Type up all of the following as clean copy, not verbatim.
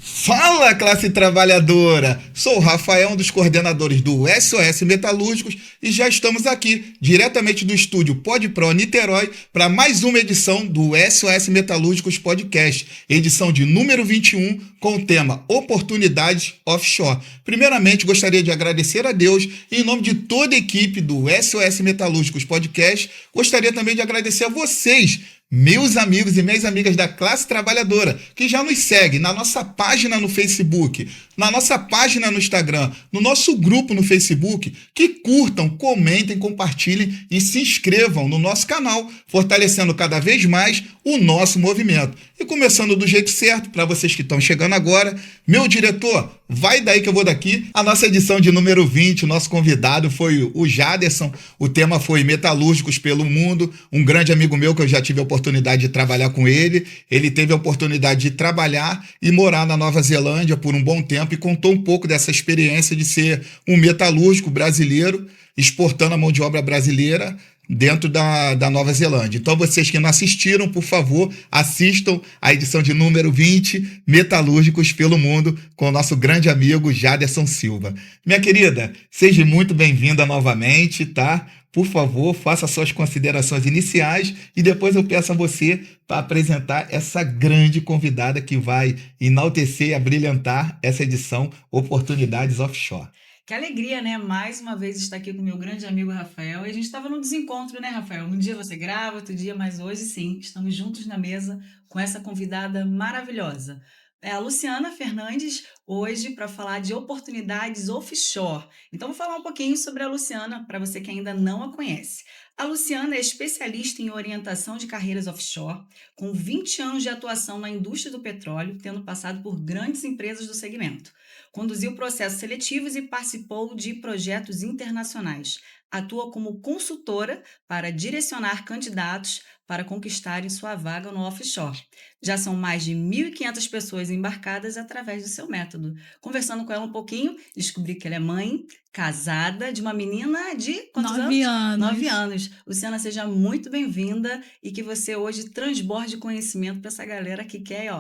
Fala, classe trabalhadora! Sou o Rafael, um dos coordenadores do SOS Metalúrgicos e já estamos aqui, diretamente do estúdio PodPro Niterói, para mais uma edição do SOS Metalúrgicos Podcast, edição de número 21, com o tema Oportunidades Offshore. Primeiramente, gostaria de agradecer a Deus e, em nome de toda a equipe do SOS Metalúrgicos Podcast, gostaria também de agradecer a vocês, meus amigos e minhas amigas da classe trabalhadora, que já nos seguem na nossa página no Facebook, na nossa página no Instagram, no nosso grupo no Facebook, que curtam, comentem, compartilhem e se inscrevam no nosso canal, fortalecendo cada vez mais o nosso movimento. E começando do jeito certo, para vocês que estão chegando agora, meu diretor, vai daí que eu vou daqui. A nossa edição de número 20, o nosso convidado foi o Jaderson, o tema foi Metalúrgicos pelo Mundo, um grande amigo meu que eu já tive a oportunidade de trabalhar com ele. Ele teve a oportunidade de trabalhar e morar na Nova Zelândia por um bom tempo e contou um pouco dessa experiência de ser um metalúrgico brasileiro, exportando a mão de obra brasileira dentro da Nova Zelândia. Então, vocês que não assistiram, por favor, assistam a edição de número 20, Metalúrgicos pelo Mundo, com o nosso grande amigo Jaderson Silva. Minha querida, seja muito bem-vinda novamente, tá? Por favor, faça suas considerações iniciais e depois eu peço a você para apresentar essa grande convidada que vai enaltecer e abrilhantar essa edição Oportunidades Offshore. Que alegria, né? Mais uma vez estar aqui com meu grande amigo Rafael. E a gente estava no desencontro, né, Rafael? Um dia você grava, outro dia, mas hoje sim, estamos juntos na mesa com essa convidada maravilhosa. É a Luciana Fernandes, hoje para falar de oportunidades offshore. Então, vou falar um pouquinho sobre a Luciana, para você que ainda não a conhece. A Luciana é especialista em orientação de carreiras offshore, com 20 anos de atuação na indústria do petróleo, tendo passado por grandes empresas do segmento. Conduziu processos seletivos e participou de projetos internacionais. Atua como consultora para direcionar candidatos para conquistarem sua vaga no offshore. Já são mais de 1.500 pessoas embarcadas através do seu método. Conversando com ela um pouquinho, descobri que ela é mãe, casada, de uma menina de quantos 9 anos? anos. 9 anos. Luciana, seja muito bem-vinda e que você hoje transborde conhecimento para essa galera que quer,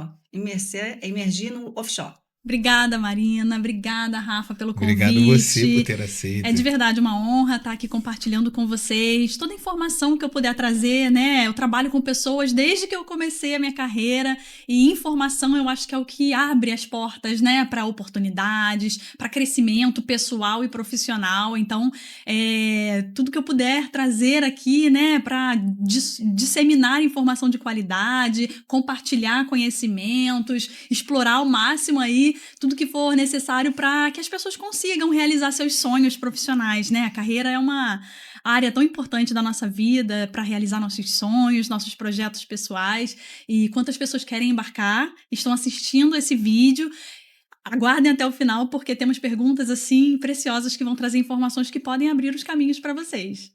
emergir no offshore. Obrigada, Marina. Obrigada, Rafa, pelo convite. Obrigado você por ter aceito. É de verdade uma honra estar aqui compartilhando com vocês toda a informação que eu puder trazer, né? Eu trabalho com pessoas desde que eu comecei a minha carreira e informação eu acho que é o que abre as portas, né? Para oportunidades, para crescimento pessoal e profissional. Então, tudo que eu puder trazer aqui, né? Para disseminar informação de qualidade, compartilhar conhecimentos, explorar ao máximo aí tudo que for necessário para que as pessoas consigam realizar seus sonhos profissionais, né? A carreira é uma área tão importante da nossa vida para realizar nossos sonhos, nossos projetos pessoais. E quantas pessoas querem embarcar, estão assistindo esse vídeo, aguardem até o final porque temos perguntas assim preciosas que vão trazer informações que podem abrir os caminhos para vocês.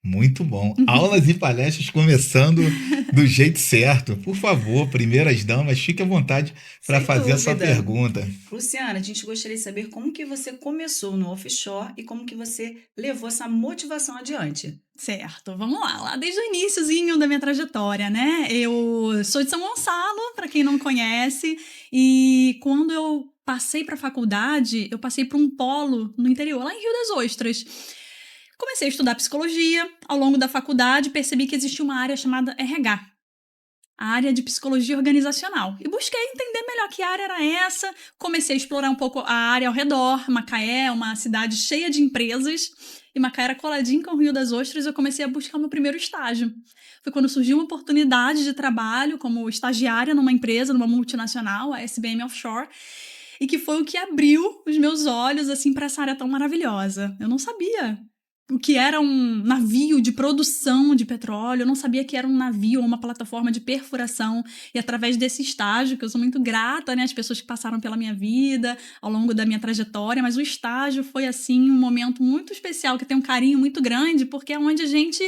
Muito bom. Aulas e palestras começando do jeito certo. Por favor, primeiras damas, fique à vontade para fazer a sua pergunta. Luciana, a gente gostaria de saber como que você começou no offshore e como que você levou essa motivação adiante. Certo, vamos lá desde o iniciozinho da minha trajetória, né? Eu sou de São Gonçalo, para quem não conhece, e quando eu passei para a faculdade, eu passei para um polo no interior, lá em Rio das Ostras. Comecei a estudar psicologia. Ao longo da faculdade, percebi que existia uma área chamada RH, a área de psicologia organizacional. E busquei entender melhor que área era essa. Comecei a explorar um pouco a área ao redor. Macaé é uma cidade cheia de empresas. E Macaé era coladinho com o Rio das Ostras. Eu comecei a buscar o meu primeiro estágio. Foi quando surgiu uma oportunidade de trabalho como estagiária numa empresa, numa multinacional, a SBM Offshore. E que foi o que abriu os meus olhos assim, para essa área tão maravilhosa. Eu não sabia o que era um navio de produção de petróleo, eu não sabia que era um navio ou uma plataforma de perfuração, e através desse estágio, que eu sou muito grata, né, às pessoas que passaram pela minha vida, ao longo da minha trajetória, mas o estágio foi, assim, um momento muito especial, que tem um carinho muito grande, porque é onde a gente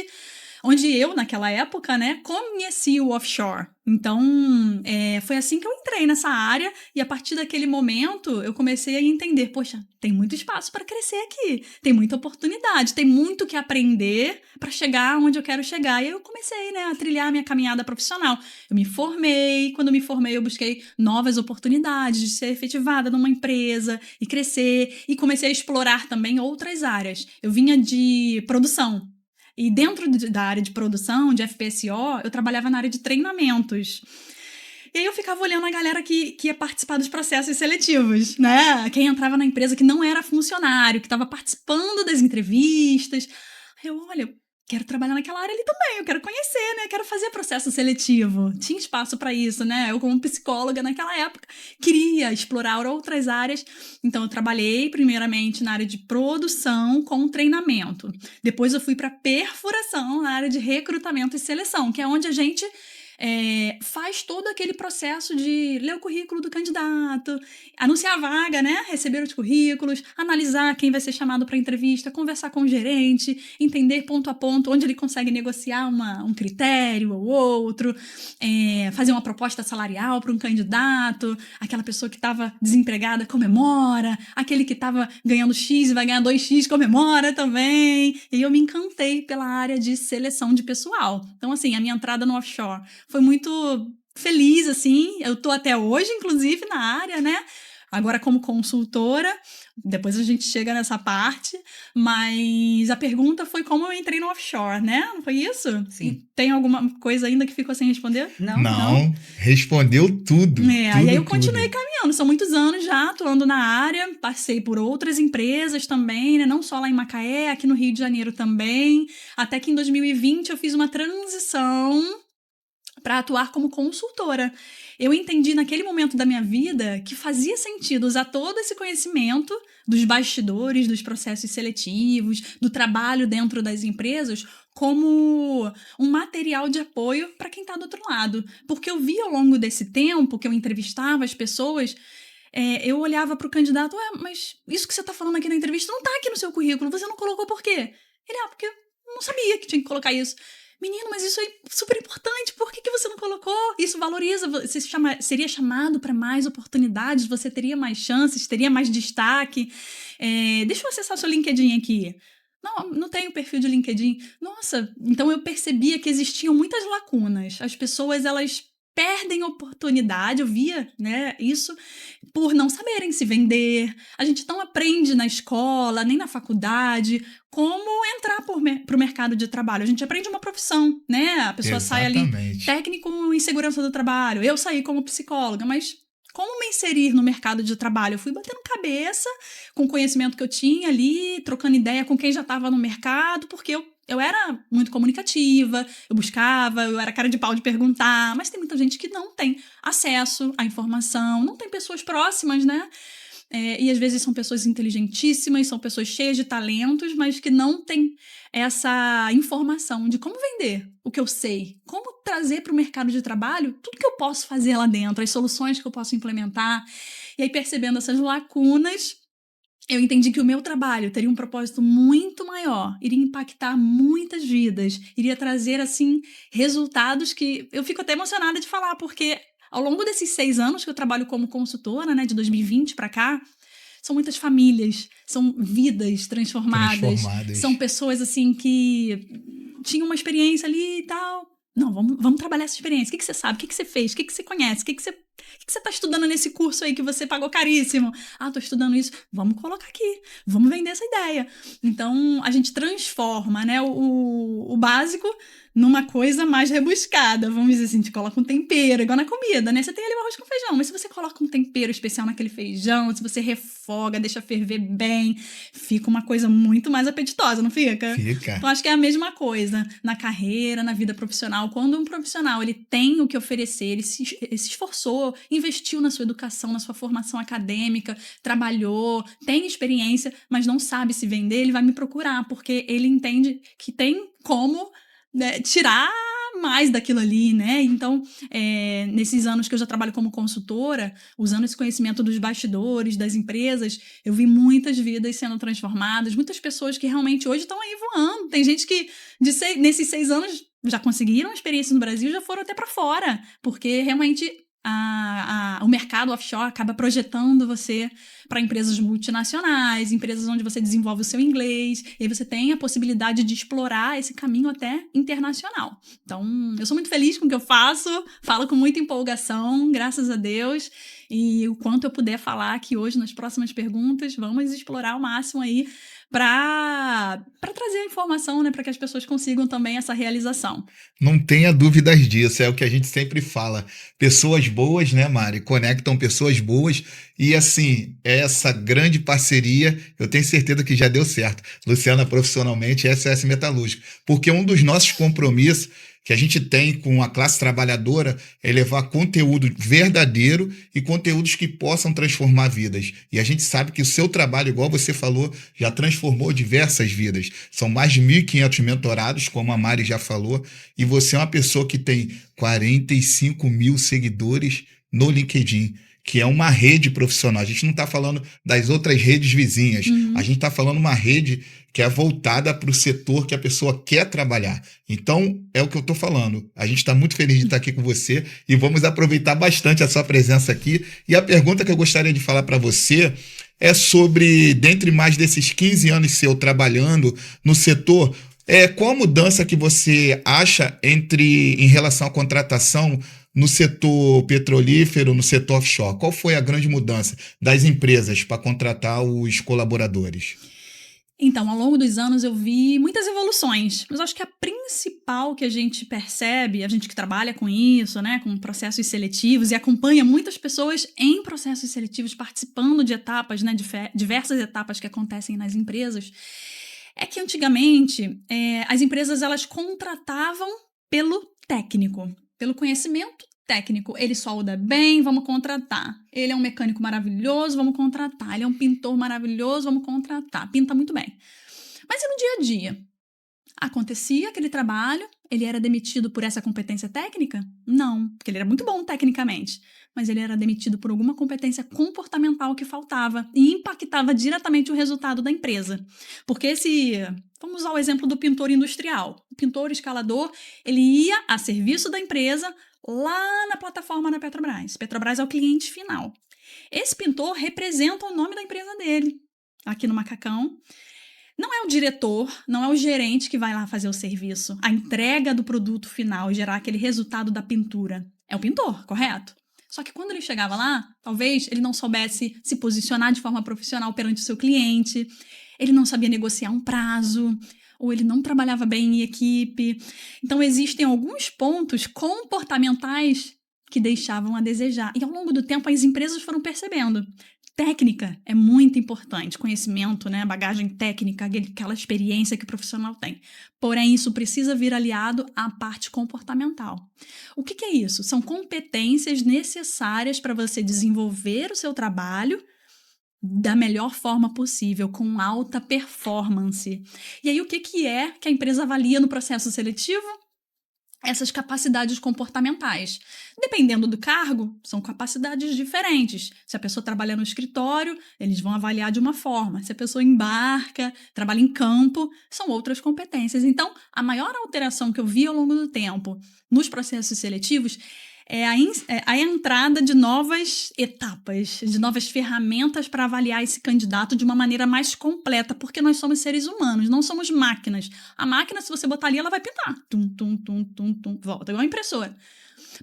onde eu, naquela época, né, conheci o offshore. Então, foi assim que eu entrei nessa área e a partir daquele momento eu comecei a entender, poxa, tem muito espaço para crescer aqui, tem muita oportunidade, tem muito que aprender para chegar onde eu quero chegar. E aí eu comecei, né, a trilhar a minha caminhada profissional. Eu me formei, quando me formei eu busquei novas oportunidades de ser efetivada numa empresa e crescer e comecei a explorar também outras áreas. Eu vinha de produção. E dentro da área de produção, de FPSO, eu trabalhava na área de treinamentos. E aí eu ficava olhando a galera que ia participar dos processos seletivos, né? Quem entrava na empresa que não era funcionário, que estava participando das entrevistas. Aí eu, olha, quero trabalhar naquela área ali também, eu quero conhecer, né? Quero fazer processo seletivo. Tinha espaço para isso, né? Eu, como psicóloga naquela época, queria explorar outras áreas. Então, eu trabalhei primeiramente na área de produção com treinamento. Depois, eu fui para perfuração na área de recrutamento e seleção, que é onde a gente faz todo aquele processo de ler o currículo do candidato, anunciar a vaga, né? Receber os currículos, analisar quem vai ser chamado para entrevista, conversar com o gerente, entender ponto a ponto onde ele consegue negociar um critério ou outro, fazer uma proposta salarial para um candidato, aquela pessoa que estava desempregada comemora, aquele que estava ganhando X e vai ganhar 2X comemora também. E eu me encantei pela área de seleção de pessoal. Então, assim, a minha entrada no offshore foi muito feliz, assim. Eu tô até hoje, inclusive, na área, né? Agora como consultora. Depois a gente chega nessa parte. Mas a pergunta foi como eu entrei no offshore, né? Não foi isso? Sim. E tem alguma coisa ainda que ficou sem responder? Não, respondeu tudo. E aí eu continuei caminhando. São muitos anos já atuando na área. Passei por outras empresas também, né? Não só lá em Macaé, aqui no Rio de Janeiro também. Até que em 2020 eu fiz uma transição para atuar como consultora. Eu entendi naquele momento da minha vida que fazia sentido usar todo esse conhecimento dos bastidores, dos processos seletivos, do trabalho dentro das empresas, como um material de apoio para quem está do outro lado. Porque eu vi ao longo desse tempo que eu entrevistava as pessoas, eu olhava para o candidato, mas isso que você está falando aqui na entrevista não está aqui no seu currículo, você não colocou por quê? Ele, porque eu não sabia que tinha que colocar isso. Menino, mas isso é super importante, por que você não colocou? Isso valoriza, você seria chamado para mais oportunidades, você teria mais chances, teria mais destaque. Deixa eu acessar seu LinkedIn aqui. Não tenho perfil de LinkedIn. Nossa, então eu percebia que existiam muitas lacunas. As pessoas, elas perdem oportunidade, eu via, né, isso, por não saberem se vender. A gente não aprende na escola, nem na faculdade, como entrar pro mercado de trabalho. A gente aprende uma profissão, né? A pessoa sai ali técnico em segurança do trabalho. Eu saí como psicóloga, mas como me inserir no mercado de trabalho? Eu fui batendo cabeça com o conhecimento que eu tinha ali, trocando ideia com quem já estava no mercado, porque eu era muito comunicativa, eu era cara de pau de perguntar, mas tem muita gente que não tem acesso à informação, não tem pessoas próximas, né? E às vezes são pessoas inteligentíssimas, são pessoas cheias de talentos, mas que não têm essa informação de como vender o que eu sei, como trazer para o mercado de trabalho tudo que eu posso fazer lá dentro, as soluções que eu posso implementar. E aí, percebendo essas lacunas, eu entendi que o meu trabalho teria um propósito muito maior, iria impactar muitas vidas, iria trazer, assim, resultados que eu fico até emocionada de falar, porque ao longo desses 6 anos que eu trabalho como consultora, né, de 2020 para cá, são muitas famílias, são vidas transformadas. São pessoas, assim, que tinham uma experiência ali e tal. Não, vamos trabalhar essa experiência. O que você sabe? O que você fez? O que você conhece? O que você tá estudando nesse curso aí que você pagou caríssimo? Tô estudando isso. Vamos colocar aqui. Vamos vender essa ideia. Então, a gente transforma, né, o básico numa coisa mais rebuscada. Vamos dizer assim, a gente coloca um tempero, igual na comida, né? Você tem ali o arroz com feijão, mas se você coloca um tempero especial naquele feijão, se você refoga, deixa ferver bem, fica uma coisa muito mais apetitosa, não fica? Fica. Então, acho que é a mesma coisa na carreira, na vida profissional. Quando um profissional ele tem o que oferecer, ele se esforçou, investiu na sua educação, na sua formação acadêmica, trabalhou, tem experiência, mas não sabe se vender, ele vai me procurar, porque ele entende que tem como, né, tirar mais daquilo ali, né? Então, nesses anos que eu já trabalho como consultora, usando esse conhecimento dos bastidores, das empresas, eu vi muitas vidas sendo transformadas, muitas pessoas que realmente hoje estão aí voando. Tem gente que nesses 6 anos já conseguiram experiência no Brasil, já foram até para fora, porque realmente o mercado offshore acaba projetando você para empresas multinacionais, empresas onde você desenvolve o seu inglês, e aí você tem a possibilidade de explorar esse caminho até internacional. Então, eu sou muito feliz com o que eu faço, falo com muita empolgação, graças a Deus, e o quanto eu puder falar aqui hoje nas próximas perguntas, vamos explorar ao máximo aí para trazer a informação, né, para que as pessoas consigam também essa realização. Não tenha dúvidas disso, é o que a gente sempre fala. Pessoas boas, né, Mari? Conectam pessoas boas e, assim, essa grande parceria, eu tenho certeza que já deu certo. Luciana, profissionalmente, SOS Metalúrgico. Porque um dos nossos compromissos que a gente tem com a classe trabalhadora é levar conteúdo verdadeiro e conteúdos que possam transformar vidas. E a gente sabe que o seu trabalho, igual você falou, já transformou diversas vidas. São mais de 1.500 mentorados, como a Mari já falou, e você é uma pessoa que tem 45 mil seguidores no LinkedIn, que é uma rede profissional. A gente não está falando das outras redes vizinhas. A gente está falando uma rede que é voltada para o setor que a pessoa quer trabalhar. Então, é o que eu estou falando. A gente está muito feliz de estar aqui com você e vamos aproveitar bastante a sua presença aqui. E a pergunta que eu gostaria de falar para você é sobre, dentre mais desses 15 anos seu trabalhando no setor, qual a mudança que você acha em relação à contratação no setor petrolífero, no setor offshore? Qual foi a grande mudança das empresas para contratar os colaboradores? Então, ao longo dos anos eu vi muitas evoluções, mas acho que a principal que a gente percebe, a gente que trabalha com isso, né, com processos seletivos e acompanha muitas pessoas em processos seletivos participando de etapas, né, diversas etapas que acontecem nas empresas, é que antigamente as empresas elas contratavam pelo técnico, pelo conhecimento técnico. Ele solda bem, vamos contratar. Ele é um mecânico maravilhoso, vamos contratar. Ele é um pintor maravilhoso, vamos contratar. Pinta muito bem. Mas e no dia a dia? Acontecia aquele trabalho, ele era demitido por essa competência técnica? Não, porque ele era muito bom tecnicamente. Mas ele era demitido por alguma competência comportamental que faltava e impactava diretamente o resultado da empresa. Porque vamos usar o exemplo do pintor industrial. O pintor escalador, ele ia a serviço da empresa lá na plataforma da Petrobras. Petrobras é o cliente final. Esse pintor representa o nome da empresa dele, aqui no Macacão. Não é o diretor, não é o gerente que vai lá fazer o serviço. A entrega do produto final e gerar aquele resultado da pintura. É o pintor, correto? Só que quando ele chegava lá, talvez ele não soubesse se posicionar de forma profissional perante o seu cliente, ele não sabia negociar um prazo, ou ele não trabalhava bem em equipe. Então, existem alguns pontos comportamentais que deixavam a desejar. E, ao longo do tempo, as empresas foram percebendo. Técnica é muito importante, conhecimento, né, bagagem técnica, aquela experiência que o profissional tem. Porém, isso precisa vir aliado à parte comportamental. O que é isso? São competências necessárias para você desenvolver o seu trabalho da melhor forma possível, com alta performance. E aí, o que é que a empresa avalia no processo seletivo? Essas capacidades comportamentais. Dependendo do cargo, são capacidades diferentes. Se a pessoa trabalha no escritório, eles vão avaliar de uma forma. Se a pessoa embarca, trabalha em campo, são outras competências. Então, a maior alteração que eu vi ao longo do tempo nos processos seletivos é a entrada de novas etapas, de novas ferramentas para avaliar esse candidato de uma maneira mais completa, porque nós somos seres humanos, não somos máquinas. A máquina, se você botar ali, ela vai pintar. Tum, tum, tum, tum, tum, volta, igual a impressora.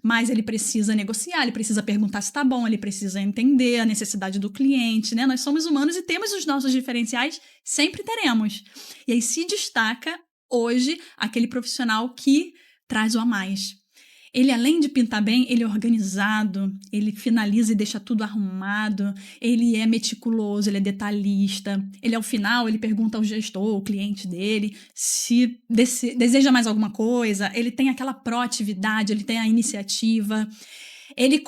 Mas ele precisa negociar, ele precisa perguntar se está bom, ele precisa entender a necessidade do cliente, né? Nós somos humanos e temos os nossos diferenciais, sempre teremos. E aí se destaca hoje aquele profissional que traz o a mais. Ele, além de pintar bem, ele é organizado, ele finaliza e deixa tudo arrumado, ele é meticuloso, ele é detalhista. Ele, ao final, ele pergunta ao gestor, o cliente dele, se deseja mais alguma coisa. Ele tem aquela proatividade, ele tem a iniciativa. Ele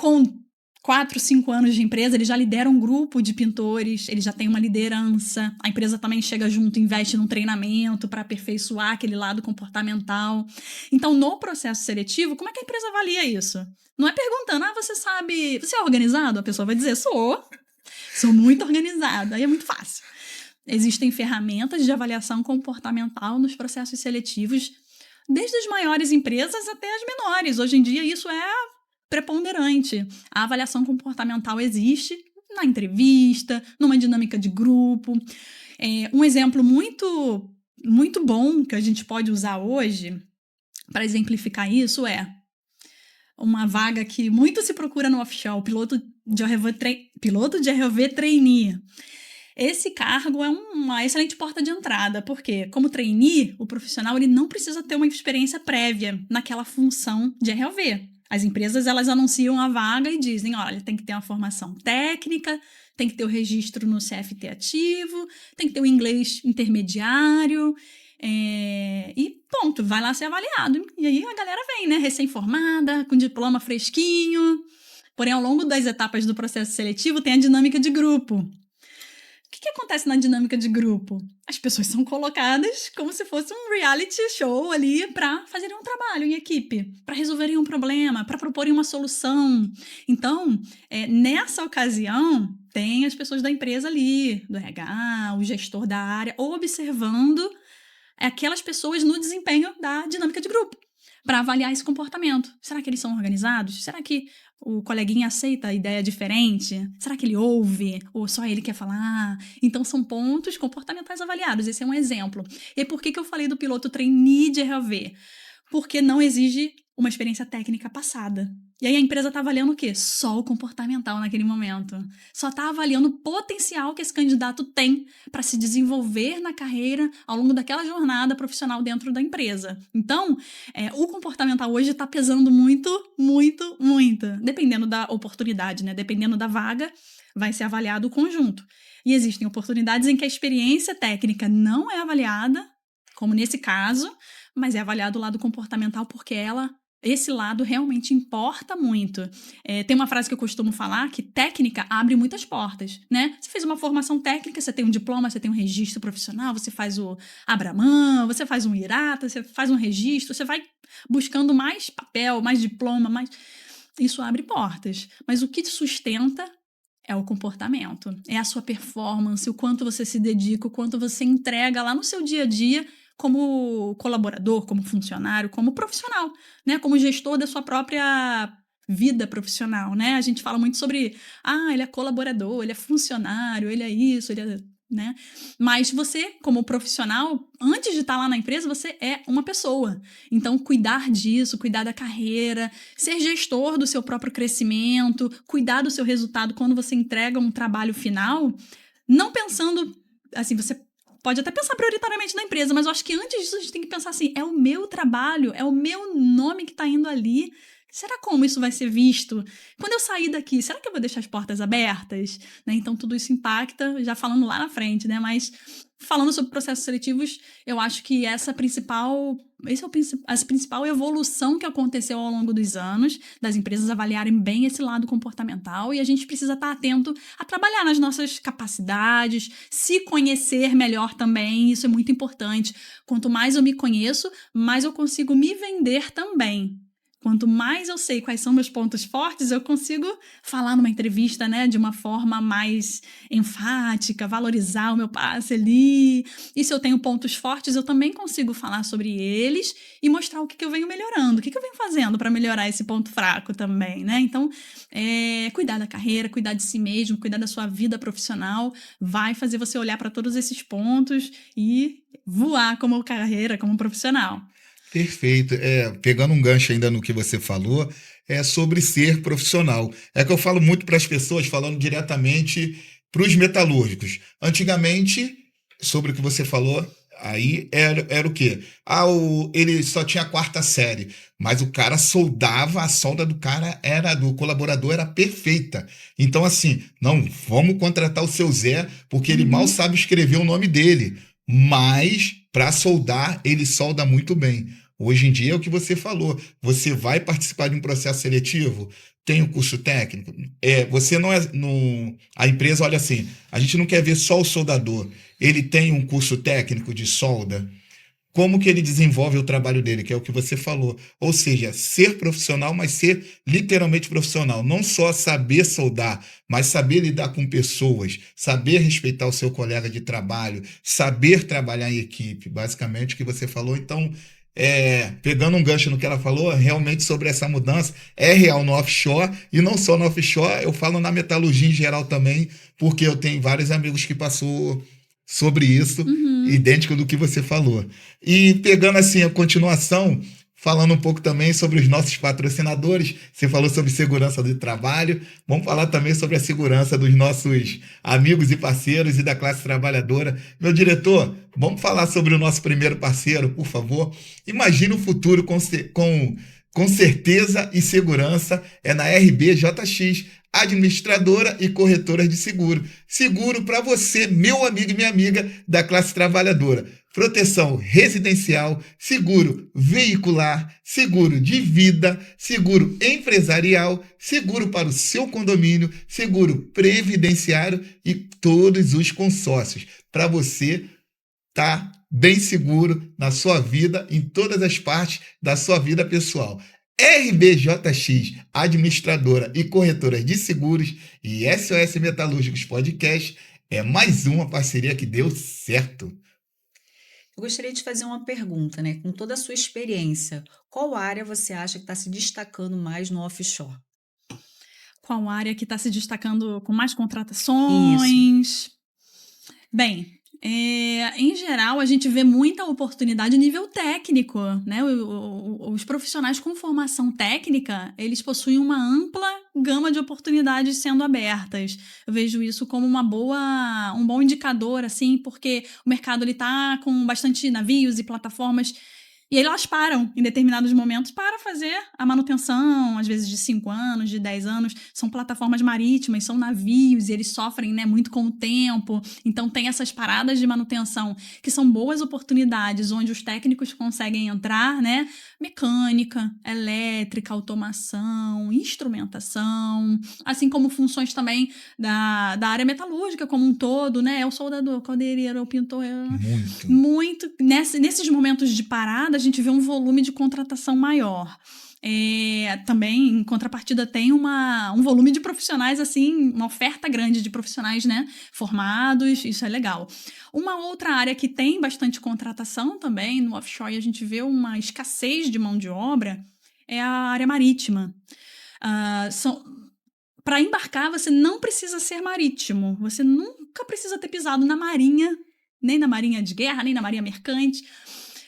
4, 5 anos de empresa, ele já lidera um grupo de pintores, ele já tem uma liderança, a empresa também chega junto, investe num treinamento para aperfeiçoar aquele lado comportamental. Então, no processo seletivo, como é que a empresa avalia isso? Não é perguntando, você é organizado? A pessoa vai dizer, sou muito organizada, aí é muito fácil. Existem ferramentas de avaliação comportamental nos processos seletivos, desde as maiores empresas até as menores. Hoje em dia, isso é preponderante. A avaliação comportamental existe na entrevista, numa dinâmica de grupo. Um exemplo muito, muito bom que a gente pode usar hoje para exemplificar isso é uma vaga que muito se procura no offshore, piloto de ROV trainee. Esse cargo é uma excelente porta de entrada, porque, como trainee, o profissional ele não precisa ter uma experiência prévia naquela função de ROV. As empresas, elas anunciam a vaga e dizem, olha, tem que ter uma formação técnica, tem que ter o registro no CFT ativo, tem que ter o inglês intermediário, e ponto, vai lá ser avaliado. E aí a galera vem, né, recém-formada, com diploma fresquinho. Porém, ao longo das etapas do processo seletivo, tem a dinâmica de grupo. O que acontece na dinâmica de grupo? As pessoas são colocadas como se fosse um reality show ali para fazerem um trabalho em equipe, para resolverem um problema, para proporem uma solução. Então, nessa ocasião, tem as pessoas da empresa ali, do RH, o gestor da área, observando aquelas pessoas no desempenho da dinâmica de grupo, para avaliar esse comportamento. Será que eles são organizados? Será que o coleguinha aceita a ideia diferente? Será que ele ouve? Ou só ele quer falar? Então, são pontos comportamentais avaliados. Esse é um exemplo. E por que eu falei do piloto trainee de ROV? Porque não exige uma experiência técnica passada. E aí a empresa está avaliando o quê? Só o comportamental naquele momento. Só está avaliando o potencial que esse candidato tem para se desenvolver na carreira ao longo daquela jornada profissional dentro da empresa. Então, o comportamental hoje está pesando muito, muito, muito. Dependendo da oportunidade, né? Dependendo da vaga, vai ser avaliado o conjunto. E existem oportunidades em que a experiência técnica não é avaliada, como nesse caso, mas é avaliado o lado comportamental porque esse lado realmente importa muito. Tem uma frase que eu costumo falar que técnica abre muitas portas, né? Você fez uma formação técnica, você tem um diploma, você tem um registro profissional, você faz o Abraman, você faz um IRATA, você faz um registro, você vai buscando mais papel, mais diploma, mais... Isso abre portas. Mas o que te sustenta é o comportamento, é a sua performance, o quanto você se dedica, o quanto você entrega lá no seu dia a dia como colaborador, como funcionário, como profissional, né? Como gestor da sua própria vida profissional, né? A gente fala muito sobre, ele é colaborador, ele é funcionário, ele é isso, ele é... né? Mas você, como profissional, antes de estar lá na empresa, você é uma pessoa. Então, cuidar disso, cuidar da carreira, ser gestor do seu próprio crescimento, cuidar do seu resultado quando você entrega um trabalho final, não pensando, assim, você pode até pensar prioritariamente na empresa, mas eu acho que antes disso a gente tem que pensar assim, é o meu trabalho, é o meu nome que está indo ali. Será como isso vai ser visto? Quando eu sair daqui, será que eu vou deixar as portas abertas? Né? Então, tudo isso impacta, já falando lá na frente, né? Mas falando sobre processos seletivos, eu acho que essa principal evolução que aconteceu ao longo dos anos, das empresas avaliarem bem esse lado comportamental, e a gente precisa estar atento a trabalhar nas nossas capacidades, se conhecer melhor também, isso é muito importante. Quanto mais eu me conheço, mais eu consigo me vender também. Quanto mais eu sei quais são meus pontos fortes, eu consigo falar numa entrevista, né, de uma forma mais enfática, valorizar o meu passe ali. E se eu tenho pontos fortes, eu também consigo falar sobre eles e mostrar o que eu venho melhorando, o que eu venho fazendo para melhorar esse ponto fraco também, né? Então, cuidar da carreira, cuidar de si mesmo, cuidar da sua vida profissional, vai fazer você olhar para todos esses pontos e voar como carreira, como profissional. Perfeito. Pegando um gancho ainda no que você falou, é sobre ser profissional. É que eu falo muito para as pessoas, falando diretamente para os metalúrgicos. Antigamente, sobre o que você falou, aí era o quê? Ele só tinha a 4ª série, mas o cara soldava, a solda do cara do colaborador era perfeita. Então, assim, não, vamos contratar o seu Zé, porque ele mal sabe escrever o nome dele, mas para soldar, ele solda muito bem. Hoje em dia é o que você falou. Você vai participar de um processo seletivo? tem o curso técnico. Você não é. A empresa olha assim: a gente não quer ver só o soldador. Ele tem um curso técnico de solda. Como que ele desenvolve o trabalho dele, que é o que você falou. Ou seja, ser profissional, mas ser literalmente profissional. Não só saber soldar, mas saber lidar com pessoas, saber respeitar o seu colega de trabalho, saber trabalhar em equipe, basicamente o que você falou. Então, pegando um gancho no que ela falou, realmente sobre essa mudança, é real no offshore, e não só no offshore, eu falo na metalurgia em geral também, porque eu tenho vários amigos que passou sobre isso, idêntico do que você falou. E pegando assim a continuação, falando um pouco também sobre os nossos patrocinadores, você falou sobre segurança do trabalho, vamos falar também sobre a segurança dos nossos amigos e parceiros e da classe trabalhadora. Meu diretor, vamos falar sobre o nosso primeiro parceiro, por favor. Imagine o futuro com certeza e segurança é na RBJX, administradora e corretora de seguro. Seguro para você, meu amigo e minha amiga da classe trabalhadora. Proteção residencial, seguro veicular, seguro de vida, seguro empresarial, seguro para o seu condomínio, seguro previdenciário e todos os consórcios. Para você estar bem seguro na sua vida, em todas as partes da sua vida pessoal. RBJX, administradora e corretora de seguros, e SOS Metalúrgicos Podcast é mais uma parceria que deu certo. Eu gostaria de fazer uma pergunta, né? Com toda a sua experiência, qual área você acha que está se destacando mais no offshore? Qual área que está se destacando com mais Isso. contratações? Bem, em geral, a gente vê muita oportunidade nível técnico, né? Os profissionais com formação técnica, eles possuem uma ampla gama de oportunidades sendo abertas. Eu vejo isso como um bom indicador, assim, porque o mercado está com bastante navios e plataformas. E aí elas param em determinados momentos para fazer a manutenção, às vezes de 5 anos, de 10 anos. São plataformas marítimas, são navios, e eles sofrem, né, muito com o tempo. Então tem essas paradas de manutenção que são boas oportunidades onde os técnicos conseguem entrar, né? Mecânica, elétrica, automação, instrumentação, assim como funções também da área metalúrgica como um todo, né? O soldador, o caldeireiro, o pintor. Muito. Nesses momentos de parada, a gente vê um volume de contratação maior. Também, em contrapartida, tem um volume de profissionais, assim, uma oferta grande de profissionais, né, formados, isso é legal. Uma outra área que tem bastante contratação também, no offshore, a gente vê uma escassez de mão de obra, é a área marítima. Para embarcar, você não precisa ser marítimo, você nunca precisa ter pisado na marinha, nem na marinha de guerra, nem na marinha mercante.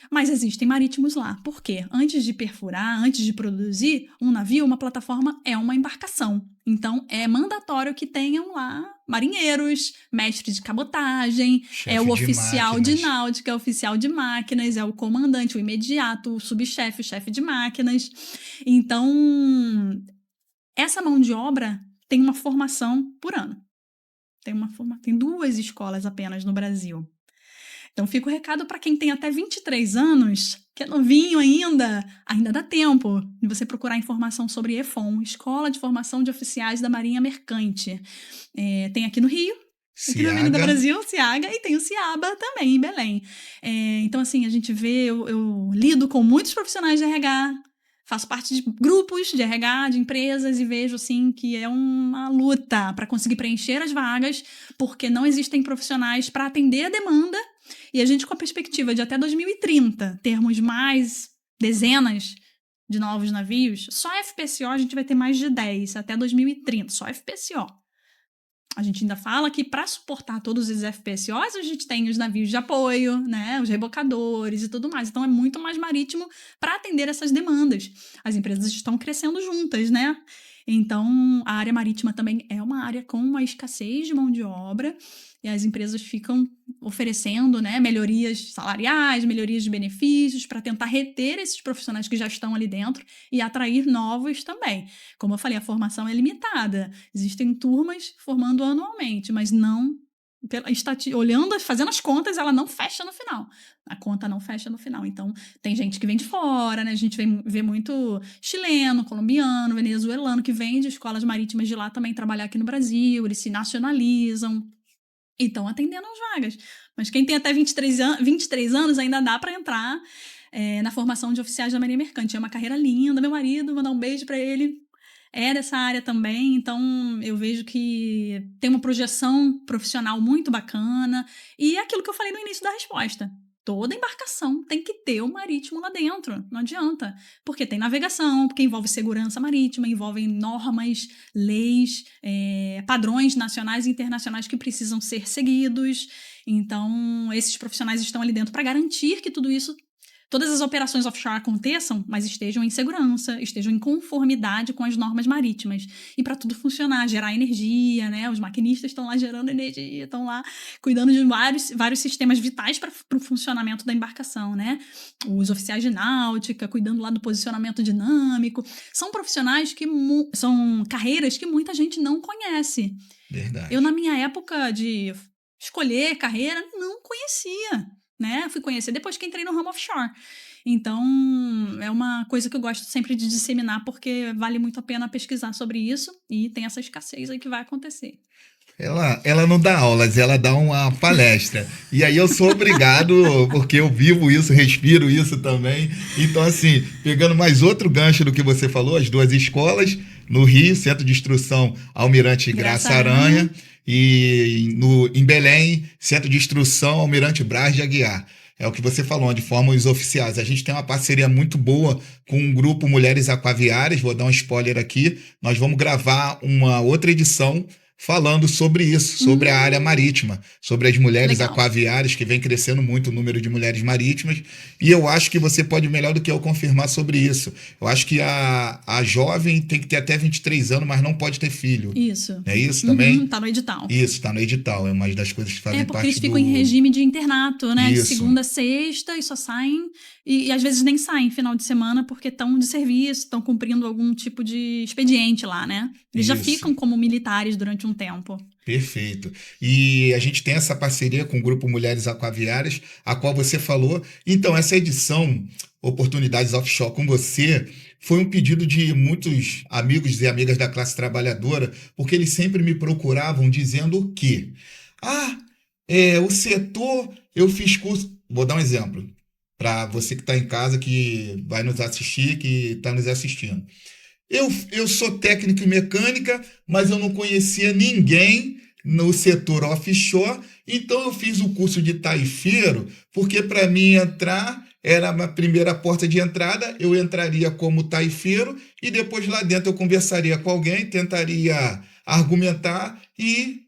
Mas existem marítimos lá. Por quê? Antes de perfurar, antes de produzir um navio, uma plataforma é uma embarcação. Então, é mandatório que tenham lá marinheiros, mestre de cabotagem, é o oficial de náutica, é o oficial de máquinas, é o comandante, o imediato, o subchefe, o chefe de máquinas. Então, essa mão de obra tem uma formação por ano. Tem 2 escolas apenas no Brasil. Então, fica o recado para quem tem até 23 anos, que é novinho ainda dá tempo de você procurar informação sobre EFON, Escola de Formação de Oficiais da Marinha Mercante. Tem aqui no Rio, aqui na Avenida Brasil, Ciaga, e tem o Ciaba também, em Belém. Então, assim, a gente vê, eu lido com muitos profissionais de RH, faço parte de grupos de RH, de empresas, e vejo, assim, que é uma luta para conseguir preencher as vagas, porque não existem profissionais para atender a demanda. E a gente, com a perspectiva de até 2030 termos mais dezenas de novos navios, só FPSO a gente vai ter mais de 10 até 2030, só FPSO. A gente ainda fala que para suportar todos os FPSOs, a gente tem os navios de apoio, né, os rebocadores e tudo mais. Então é muito mais marítimo para atender essas demandas. As empresas estão crescendo juntas, né? Então, a área marítima também é uma área com uma escassez de mão de obra, e as empresas ficam oferecendo, né, melhorias salariais, melhorias de benefícios para tentar reter esses profissionais que já estão ali dentro e atrair novos também. Como eu falei, a formação é limitada. Existem turmas formando anualmente, mas não olhando, fazendo as contas, ela não fecha no final. A conta não fecha no final. Então, tem gente que vem de fora, né? A gente vê muito chileno, colombiano, venezuelano, que vem de escolas marítimas de lá também trabalhar aqui no Brasil, eles se nacionalizam e estão atendendo as vagas. Mas quem tem até 23 anos ainda dá para entrar na formação de oficiais da Marinha Mercante. É uma carreira linda. Meu marido, mandar um beijo para ele, é dessa área também, então eu vejo que tem uma projeção profissional muito bacana. E é aquilo que eu falei no início da resposta. Toda embarcação tem que ter o marítimo lá dentro, não adianta. Porque tem navegação, porque envolve segurança marítima, envolve normas, leis, padrões nacionais e internacionais que precisam ser seguidos. Então, esses profissionais estão ali dentro para garantir que tudo isso, todas as operações offshore aconteçam, mas estejam em segurança, estejam em conformidade com as normas marítimas. E para tudo funcionar, gerar energia, né? Os maquinistas estão lá gerando energia, estão lá cuidando de vários sistemas vitais para o funcionamento da embarcação, né? Os oficiais de náutica, cuidando lá do posicionamento dinâmico. São profissionais são carreiras que muita gente não conhece. Verdade. Eu, na minha época de escolher carreira, não conhecia. Né? Fui conhecer depois que entrei no ramo offshore. Então, é uma coisa que eu gosto sempre de disseminar, porque vale muito a pena pesquisar sobre isso e tem essa escassez aí que vai acontecer. Ela não dá aulas, ela dá uma palestra. E aí eu sou obrigado, porque eu vivo isso, respiro isso também. Então, assim, pegando mais outro gancho do que você falou, as duas escolas, no Rio, Centro de Instrução Almirante Graça Aranha, e em Belém, Centro de Instrução Almirante Braz de Aguiar. É o que você falou, onde formam os oficiais. A gente tem uma parceria muito boa com o grupo Mulheres Aquaviárias, vou dar um spoiler aqui. Nós vamos gravar uma outra edição falando sobre isso, sobre a área marítima, sobre as mulheres aquaviárias, que vem crescendo muito o número de mulheres marítimas, e eu acho que você pode melhor do que eu confirmar sobre isso. Eu acho que a jovem tem que ter até 23 anos, mas não pode ter filho. Isso. É isso também? Tá no edital. Isso, tá no edital, é uma das coisas que fazem parte do... porque eles ficam em regime de internato, né? Isso. De segunda a sexta, e só saem, e às vezes nem saem final de semana, porque estão de serviço, estão cumprindo algum tipo de expediente lá, né? Eles já ficam como militares durante um tempo. Perfeito. E a gente tem essa parceria com o Grupo Mulheres Aquaviárias, a qual você falou. Então, essa edição, Oportunidades Offshore com você, foi um pedido de muitos amigos e amigas da classe trabalhadora, porque eles sempre me procuravam dizendo que o setor, eu fiz curso... Vou dar um exemplo, para você que está em casa, que vai nos assistir, que está nos assistindo. Eu sou técnico em mecânica, mas eu não conhecia ninguém no setor offshore, então eu fiz o curso de taifeiro, porque para mim entrar era a primeira porta de entrada, eu entraria como taifeiro e depois lá dentro eu conversaria com alguém, tentaria argumentar e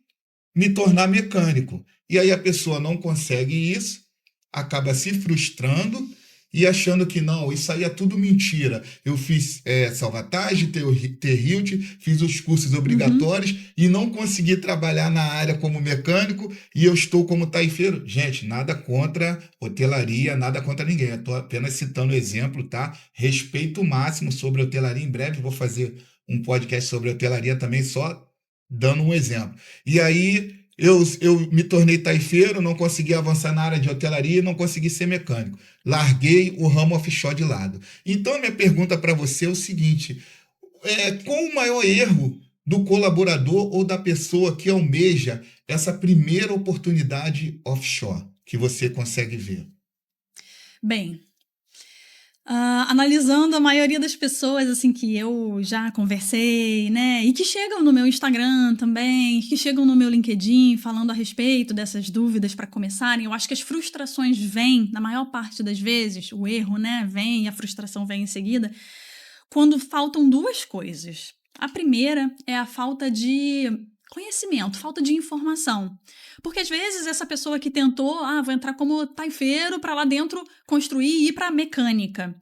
me tornar mecânico. E aí a pessoa não consegue isso, acaba se frustrando e achando que não, isso aí é tudo mentira. Eu fiz salvatagem, TRILT, fiz os cursos obrigatórios e não consegui trabalhar na área como mecânico e eu estou como taifeiro. Gente, nada contra hotelaria, nada contra ninguém. Eu estou apenas citando exemplo, tá? Respeito máximo sobre hotelaria. Em breve vou fazer um podcast sobre hotelaria também, só dando um exemplo. E aí... Eu me tornei taifeiro, não consegui avançar na área de hotelaria e não consegui ser mecânico. Larguei o ramo offshore de lado. Então, a minha pergunta para você é o seguinte: qual o maior erro do colaborador ou da pessoa que almeja essa primeira oportunidade offshore que você consegue ver? Bem, analisando a maioria das pessoas assim que eu já conversei, né, e que chegam no meu Instagram também, que chegam no meu LinkedIn falando a respeito dessas dúvidas para começarem, eu acho que as frustrações vêm, na maior parte das vezes, o erro, né, vem e a frustração vem em seguida, quando faltam duas coisas. A primeira é a falta de conhecimento, falta de informação. Porque às vezes essa pessoa que tentou, vou entrar como taifeiro para lá dentro construir e ir para mecânica.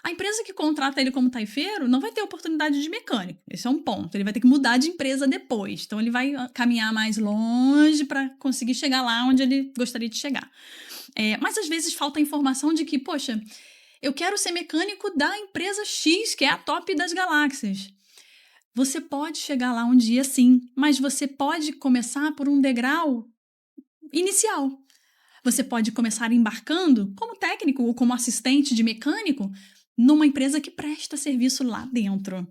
A empresa que contrata ele como taifeiro não vai ter oportunidade de mecânico. Esse é um ponto. Ele vai ter que mudar de empresa depois. Então ele vai caminhar mais longe para conseguir chegar lá onde ele gostaria de chegar. Mas às vezes falta a informação de que, poxa, eu quero ser mecânico da empresa X, que é a top das galáxias. Você pode chegar lá um dia sim, mas você pode começar por um degrau inicial. Você pode começar embarcando como técnico ou como assistente de mecânico numa empresa que presta serviço lá dentro.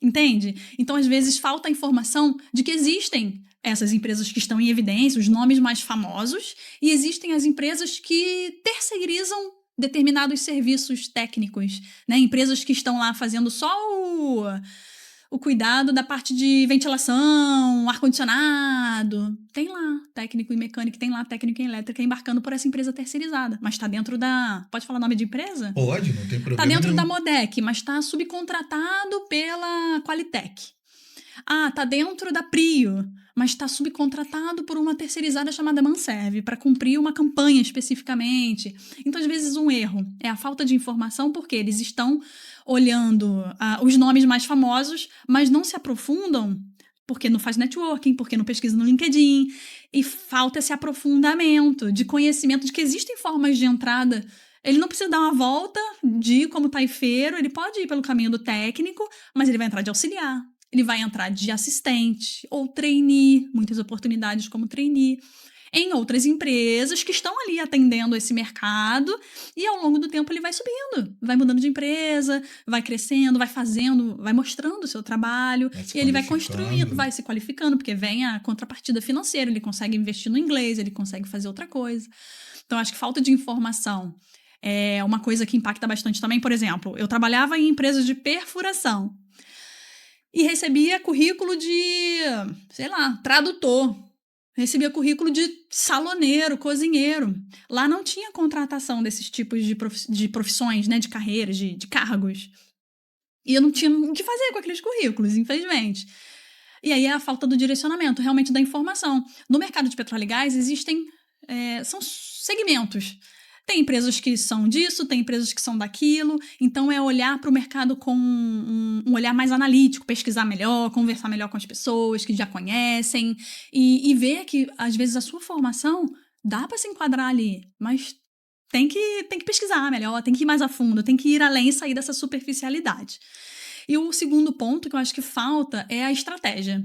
Entende? Então, às vezes, falta a informação de que existem essas empresas que estão em evidência, os nomes mais famosos, e existem as empresas que terceirizam determinados serviços técnicos, né? Empresas que estão lá fazendo só o cuidado da parte de ventilação, ar-condicionado. Tem lá técnico em mecânica, tem lá técnico em elétrica embarcando por essa empresa terceirizada. Mas está dentro da... Pode falar o nome de empresa? Pode, não tem problema Está dentro nenhum. da Modec, mas está subcontratado pela Qualitec. Ah, está dentro da Prio, mas está subcontratado por uma terceirizada chamada Manserve para cumprir uma campanha especificamente. Então, às vezes, um erro é a falta de informação porque eles estão olhando os nomes mais famosos, mas não se aprofundam porque não faz networking, porque não pesquisa no LinkedIn, e falta esse aprofundamento de conhecimento de que existem formas de entrada. Ele não precisa dar uma volta de ir como taifeiro, ele pode ir pelo caminho do técnico, mas ele vai entrar de auxiliar, ele vai entrar de assistente ou trainee, muitas oportunidades como trainee, em outras empresas que estão ali atendendo esse mercado, e ao longo do tempo ele vai subindo, vai mudando de empresa, vai crescendo, vai fazendo, vai mostrando o seu trabalho, e ele vai construindo, vai se qualificando, porque vem a contrapartida financeira, ele consegue investir no inglês, ele consegue fazer outra coisa. Então, acho que falta de informação é uma coisa que impacta bastante também. Por exemplo, eu trabalhava em empresas de perfuração e recebia currículo de, sei lá, tradutor. Recebia currículo de saloneiro, cozinheiro. Lá não tinha contratação desses tipos de profissões, né, de carreiras, de cargos. E eu não tinha o que fazer com aqueles currículos, infelizmente. E aí é a falta do direcionamento, realmente da informação. No mercado de petróleo e gás existem, são segmentos. Tem empresas que são disso, tem empresas que são daquilo. Então é olhar para o mercado com um olhar mais analítico, pesquisar melhor, conversar melhor com as pessoas que já conhecem e ver que, às vezes, a sua formação dá para se enquadrar ali, mas tem que pesquisar melhor, tem que ir mais a fundo, tem que ir além e sair dessa superficialidade. E o segundo ponto que eu acho que falta é a estratégia.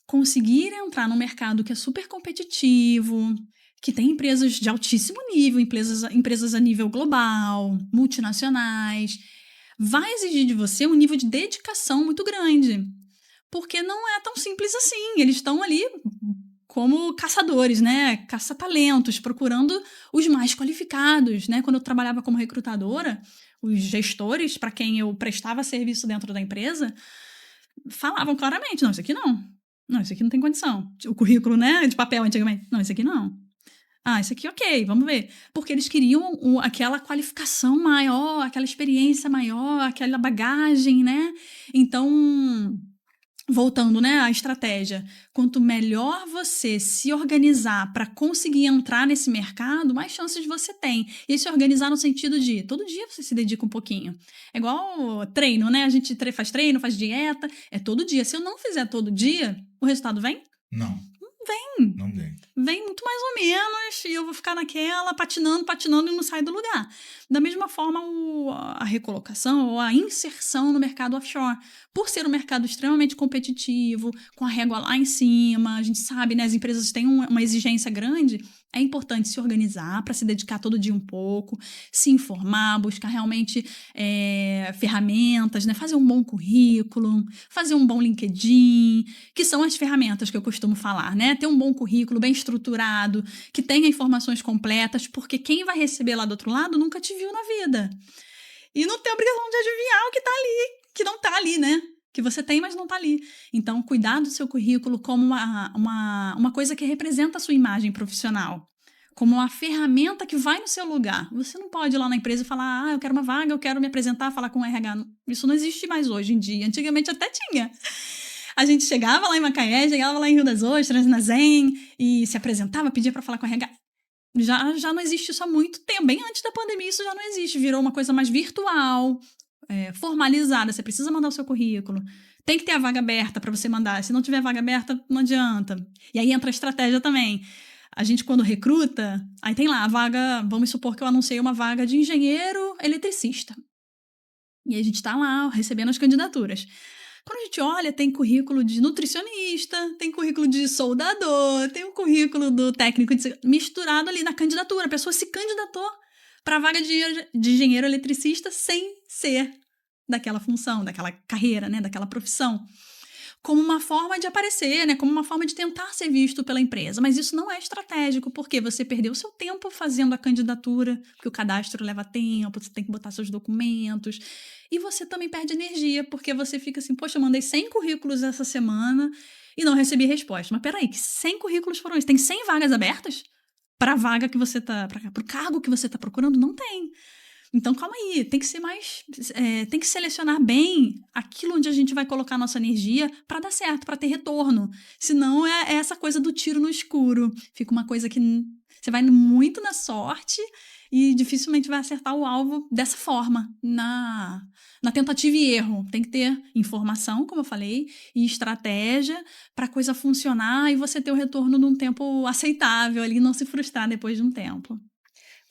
Conseguir entrar num mercado que é super competitivo, que tem empresas de altíssimo nível, empresas a nível global, multinacionais, vai exigir de você um nível de dedicação muito grande. Porque não é tão simples assim. Eles estão ali como caçadores, né? Caça-talentos, procurando os mais qualificados, né? Quando eu trabalhava como recrutadora, os gestores, para quem eu prestava serviço dentro da empresa, falavam claramente, não, isso aqui não. Não, isso aqui não tem condição. O currículo, né, de papel antigamente. Não, isso aqui não. Ah, isso aqui ok, vamos ver. Porque eles queriam aquela qualificação maior, aquela experiência maior, aquela bagagem, né? Então, voltando, né, à estratégia, quanto melhor você se organizar para conseguir entrar nesse mercado, mais chances você tem. E se organizar no sentido de, todo dia você se dedica um pouquinho. É igual treino, né? A gente faz treino, faz dieta, é todo dia. Se eu não fizer todo dia, o resultado vem? Não. Vem. Não vem. Vem muito mais ou menos, e eu vou ficar naquela, patinando e não sai do lugar. Da mesma forma, a recolocação ou a inserção no mercado offshore. Por ser um mercado extremamente competitivo, com a régua lá em cima, a gente sabe, né, as empresas têm uma exigência grande, é importante se organizar para se dedicar todo dia um pouco, se informar, buscar realmente ferramentas, né, fazer um bom currículo, fazer um bom LinkedIn, que são as ferramentas que eu costumo falar, né? Ter um bom currículo, bem estruturado, que tenha informações completas, porque quem vai receber lá do outro lado nunca te viu na vida. E não tem obrigação de adivinhar o que tá ali, que não tá ali, né? Que você tem, mas não tá ali. Então, cuidar do seu currículo como uma coisa que representa a sua imagem profissional, como uma ferramenta que vai no seu lugar. Você não pode ir lá na empresa e falar, eu quero uma vaga, eu quero me apresentar, falar com o RH. Isso não existe mais hoje em dia. Antigamente até tinha. A gente chegava lá em Macaé, chegava lá em Rio das Ostras, na Zen, e se apresentava, pedia para falar com o RH. Já não existe isso há muito tempo. Bem antes da pandemia isso já não existe. Virou uma coisa mais virtual, formalizada. Você precisa mandar o seu currículo. Tem que ter a vaga aberta para você mandar. Se não tiver vaga aberta, não adianta. E aí entra a estratégia também. A gente, quando recruta, aí tem lá a vaga, vamos supor que eu anunciei uma vaga de engenheiro eletricista. E aí a gente tá lá recebendo as candidaturas. Quando a gente olha, tem currículo de nutricionista, tem currículo de soldador, tem o currículo do técnico misturado ali na candidatura. A pessoa se candidatou para a vaga de engenheiro eletricista sem ser daquela função, daquela carreira, né, daquela profissão. Como uma forma de aparecer, né? Como uma forma de tentar ser visto pela empresa. Mas isso não é estratégico, porque você perdeu o seu tempo fazendo a candidatura, porque o cadastro leva tempo, você tem que botar seus documentos. E você também perde energia, porque você fica assim, poxa, eu mandei 100 currículos essa semana e não recebi resposta. Mas peraí, que 100 currículos foram isso? Tem 100 vagas abertas? Para a vaga que você tá, para o cargo que você está procurando? Não tem. Então, calma aí, tem que ser tem que selecionar bem aquilo onde a gente vai colocar nossa energia para dar certo, para ter retorno. Senão é essa coisa do tiro no escuro. Fica uma coisa que você vai muito na sorte e dificilmente vai acertar o alvo dessa forma, na tentativa e erro. Tem que ter informação, como eu falei, e estratégia para a coisa funcionar e você ter o retorno num tempo aceitável ali, não se frustrar depois de um tempo.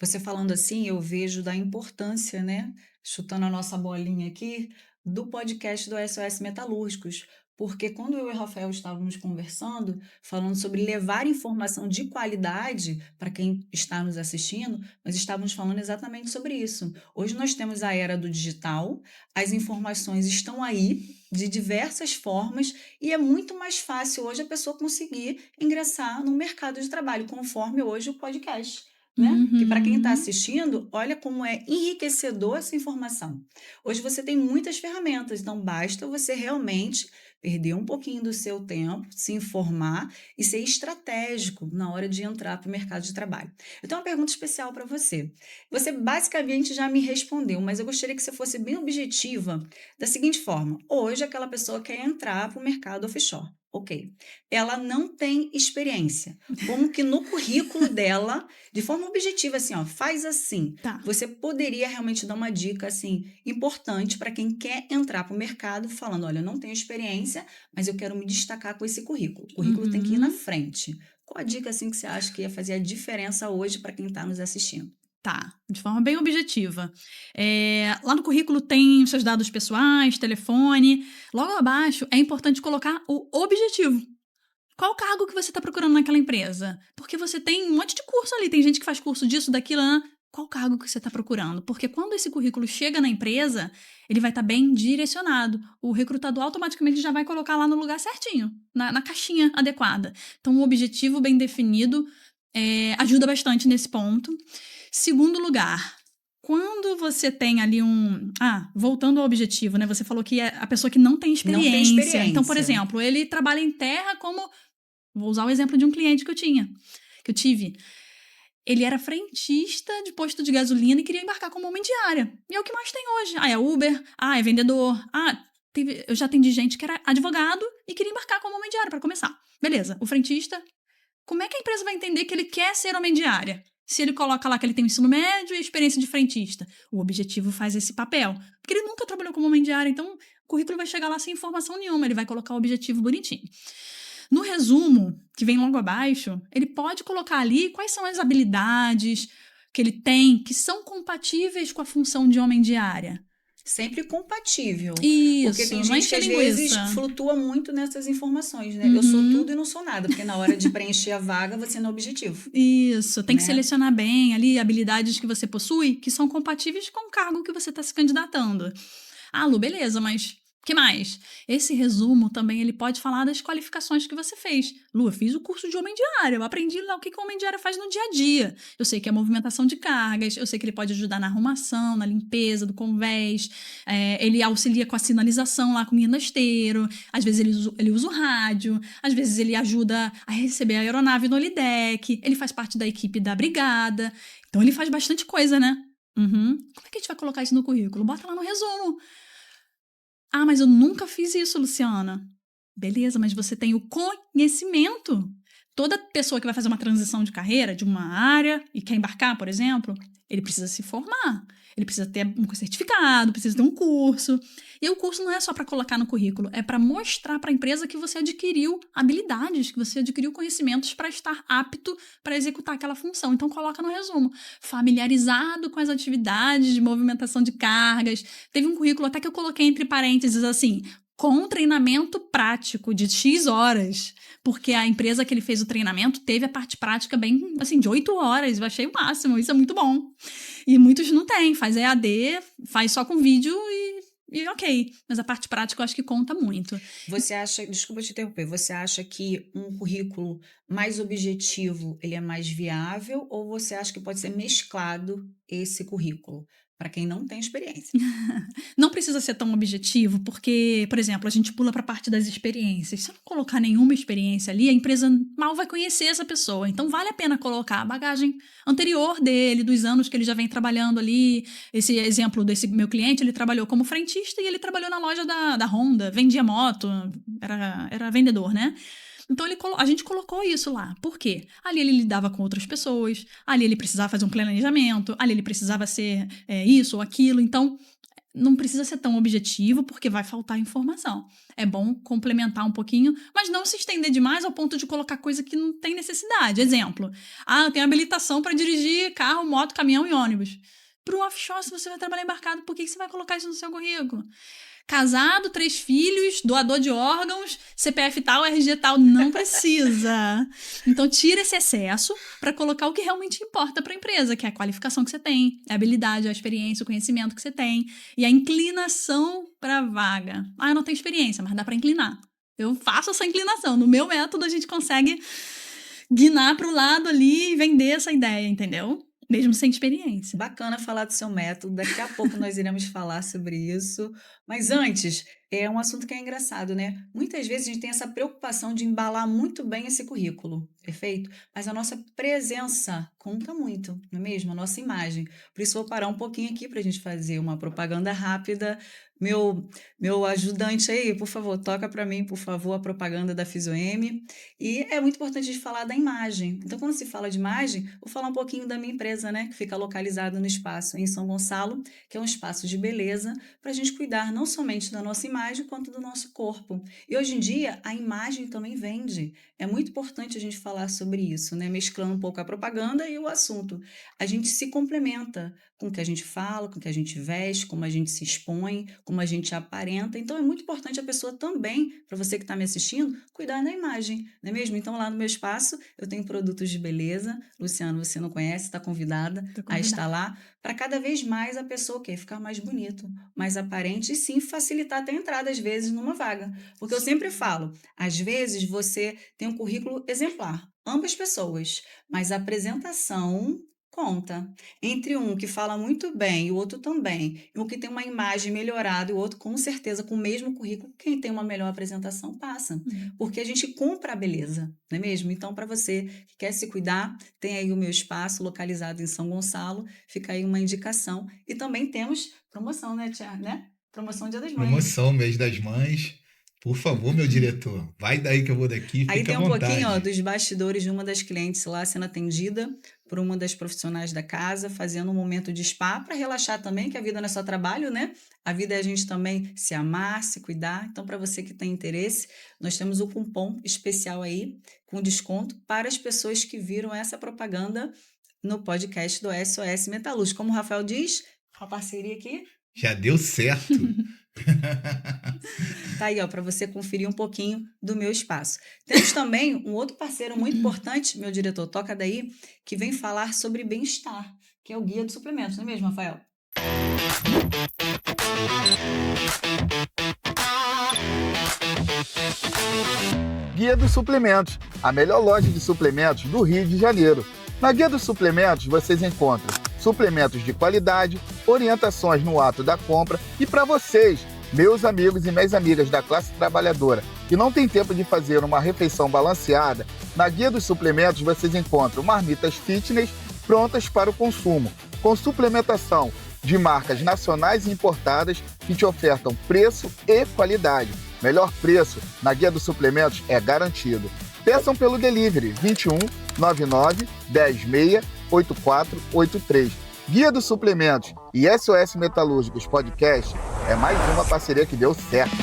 Você falando assim, eu vejo da importância, né, chutando a nossa bolinha aqui, do podcast do SOS Metalúrgicos. Porque quando eu e o Rafael estávamos conversando, falando sobre levar informação de qualidade para quem está nos assistindo, nós estávamos falando exatamente sobre isso. Hoje nós temos a era do digital, as informações estão aí de diversas formas e é muito mais fácil hoje a pessoa conseguir ingressar no mercado de trabalho, conforme hoje o podcast. Né? Que para quem está assistindo, olha como é enriquecedor essa informação. Hoje você tem muitas ferramentas, então basta você realmente perder um pouquinho do seu tempo, se informar e ser estratégico na hora de entrar para o mercado de trabalho. Eu tenho uma pergunta especial para você. Você basicamente já me respondeu, mas eu gostaria que você fosse bem objetiva da seguinte forma. Hoje aquela pessoa quer entrar para o mercado offshore. Ok, ela não tem experiência. Como que no currículo dela, de forma objetiva, assim, ó, faz assim. Tá. Você poderia realmente dar uma dica, assim, importante para quem quer entrar para o mercado, falando, olha, eu não tenho experiência, mas eu quero me destacar com esse currículo. O currículo tem que ir na frente. Qual a dica, assim, que você acha que ia fazer a diferença hoje para quem está nos assistindo? Tá, de forma bem objetiva. Lá no currículo tem os seus dados pessoais, telefone. Logo abaixo é importante colocar o objetivo. Qual o cargo que você está procurando naquela empresa? Porque você tem um monte de curso ali, tem gente que faz curso disso, daquilo, né? Qual o cargo que você está procurando? Porque quando esse currículo chega na empresa, ele vai estar bem direcionado. O recrutador automaticamente já vai colocar lá no lugar certinho, na caixinha adequada. Então, o objetivo bem definido ajuda bastante nesse ponto. Segundo lugar, quando você tem ali voltando ao objetivo, né? Você falou que é a pessoa que não tem experiência. Não tem experiência. Então, por exemplo, ele trabalha em terra como... Vou usar o exemplo de um cliente que eu tive. Ele era frentista de posto de gasolina e queria embarcar como homem de área. E é o que mais tem hoje. É Uber, é vendedor. Eu já atendi gente que era advogado e queria embarcar como homem de área para começar. Beleza, o frentista... Como é que a empresa vai entender que ele quer ser homem de área? Se ele coloca lá que ele tem um ensino médio e experiência de frentista. O objetivo faz esse papel. Porque ele nunca trabalhou como homem de área, então o currículo vai chegar lá sem informação nenhuma. Ele vai colocar o objetivo bonitinho. No resumo, que vem logo abaixo, ele pode colocar ali quais são as habilidades que ele tem que são compatíveis com a função de homem de área. Sempre compatível. Isso, porque tem gente que às vezes flutua muito nessas informações, né? Eu sou tudo e não sou nada, porque na hora de preencher a vaga você não é objetivo. Isso, tem que selecionar bem ali habilidades que você possui que são compatíveis com o cargo que você está se candidatando. Lu, beleza, mas o que mais? Esse resumo também ele pode falar das qualificações que você fez. Lu, eu fiz o curso de homem de área, eu aprendi lá o que o homem de área faz no dia a dia. Eu sei que é movimentação de cargas, eu sei que ele pode ajudar na arrumação, na limpeza do convés, ele auxilia com a sinalização lá com o guindasteiro, às vezes ele usa o rádio, às vezes ele ajuda a receber a aeronave no helideck, ele faz parte da equipe da brigada, então ele faz bastante coisa, né? Como é que a gente vai colocar isso no currículo? Bota lá no resumo. Mas eu nunca fiz isso, Luciana. Beleza, mas você tem o conhecimento. Toda pessoa que vai fazer uma transição de carreira de uma área e quer embarcar, por exemplo, ele precisa se formar. Ele precisa ter um certificado, precisa ter um curso. E o curso não é só para colocar no currículo, é para mostrar para a empresa que você adquiriu habilidades, que você adquiriu conhecimentos para estar apto para executar aquela função. Então, coloca no resumo. Familiarizado com as atividades de movimentação de cargas. Teve um currículo até que eu coloquei entre parênteses assim, com um treinamento prático de X horas, porque a empresa que ele fez o treinamento teve a parte prática bem, assim, de 8 horas, eu achei o máximo, isso é muito bom. E muitos não têm, faz EAD, faz só com vídeo e ok, mas a parte prática eu acho que conta muito. Você acha, desculpa te interromper, você acha que um currículo mais objetivo, ele é mais viável, ou você acha que pode ser mesclado esse currículo, para quem não tem experiência? Não precisa ser tão objetivo, porque, por exemplo, a gente pula para a parte das experiências. Se eu não colocar nenhuma experiência ali, a empresa mal vai conhecer essa pessoa. Então, vale a pena colocar a bagagem anterior dele, dos anos que ele já vem trabalhando ali. Esse exemplo desse meu cliente, ele trabalhou como frentista e ele trabalhou na loja da Honda, vendia moto, era vendedor, né? Então, a gente colocou isso lá. Por quê? Ali ele lidava com outras pessoas, ali ele precisava fazer um planejamento, ali ele precisava ser isso ou aquilo. Então, não precisa ser tão objetivo, porque vai faltar informação. É bom complementar um pouquinho, mas não se estender demais ao ponto de colocar coisa que não tem necessidade. Exemplo, eu tenho habilitação para dirigir carro, moto, caminhão e ônibus. Para o offshore, se você vai trabalhar embarcado, por que você vai colocar isso no seu currículo? Casado, 3 filhos, doador de órgãos, CPF tal, RG tal, não precisa. Então, tira esse excesso para colocar o que realmente importa para a empresa, que é a qualificação que você tem, a habilidade, a experiência, o conhecimento que você tem e a inclinação para a vaga. Eu não tenho experiência, mas dá para inclinar. Eu faço essa inclinação. No meu método, a gente consegue guinar para o lado ali e vender essa ideia, entendeu? Mesmo sem experiência. Bacana falar do seu método, daqui a pouco nós iremos falar sobre isso. Mas antes, é um assunto que é engraçado, né? Muitas vezes a gente tem essa preocupação de embalar muito bem esse currículo, perfeito? Mas a nossa presença conta muito, não é mesmo? A nossa imagem. Por isso, vou parar um pouquinho aqui para a gente fazer uma propaganda rápida. Meu ajudante aí, por favor, toca para mim, por favor, a propaganda da Fisioem. E é muito importante a gente falar da imagem. Então, quando se fala de imagem, vou falar um pouquinho da minha empresa, né? Que fica localizada no espaço em São Gonçalo, que é um espaço de beleza para a gente cuidar não somente da nossa imagem, quanto do nosso corpo. E hoje em dia, a imagem também vende. É muito importante a gente falar sobre isso, né? Mesclando um pouco a propaganda e o assunto. A gente se complementa com o que a gente fala, com o que a gente veste, como a gente se expõe, como a gente aparenta. Então, é muito importante a pessoa também, para você que está me assistindo, cuidar da imagem, não é mesmo? Então, lá no meu espaço, eu tenho produtos de beleza. Luciano, você não conhece, está convidada a estar lá, para cada vez mais a pessoa ficar mais bonito, mais aparente e sim facilitar até a entrada, às vezes, numa vaga. Porque eu sempre falo, às vezes você tem um currículo exemplar, ambas pessoas, mas a apresentação conta. Entre um que fala muito bem e o outro também, e um que tem uma imagem melhorada e o outro, com certeza, com o mesmo currículo, quem tem uma melhor apresentação passa. Porque a gente compra a beleza, não é mesmo? Então, para você que quer se cuidar, tem aí o meu espaço localizado em São Gonçalo, fica aí uma indicação. E também temos promoção, né, Tia? Né? Promoção Dia das Mães. Promoção, mês das mães. Por favor, meu diretor, vai daí que eu vou daqui, aí fica tem à um vontade. Pouquinho dos bastidores de uma das clientes lá sendo atendida por uma das profissionais da casa, fazendo um momento de spa para relaxar também, que a vida não é só trabalho, né? A vida é a gente também se amar, se cuidar. Então, para você que tem interesse, nós temos o cupom especial aí, com desconto para as pessoas que viram essa propaganda no podcast do SOS Metalúrgico. Como o Rafael diz, a parceria aqui já deu certo. Tá aí, para você conferir um pouquinho do meu espaço. Temos também um outro parceiro muito importante, meu diretor, toca daí, que vem falar sobre bem-estar, que é o Guia dos Suplementos, não é mesmo, Rafael? Guia dos Suplementos, a melhor loja de suplementos do Rio de Janeiro. Na Guia dos Suplementos vocês encontram suplementos de qualidade, orientações no ato da compra e para vocês, meus amigos e minhas amigas da classe trabalhadora, que não tem tempo de fazer uma refeição balanceada, na Guia dos Suplementos vocês encontram marmitas fitness prontas para o consumo, com suplementação de marcas nacionais e importadas que te ofertam preço e qualidade. Melhor preço na Guia dos Suplementos é garantido. Peçam pelo delivery 21 99 106 8483. Guia dos Suplementos e SOS Metalúrgicos Podcast é mais uma parceria que deu certo.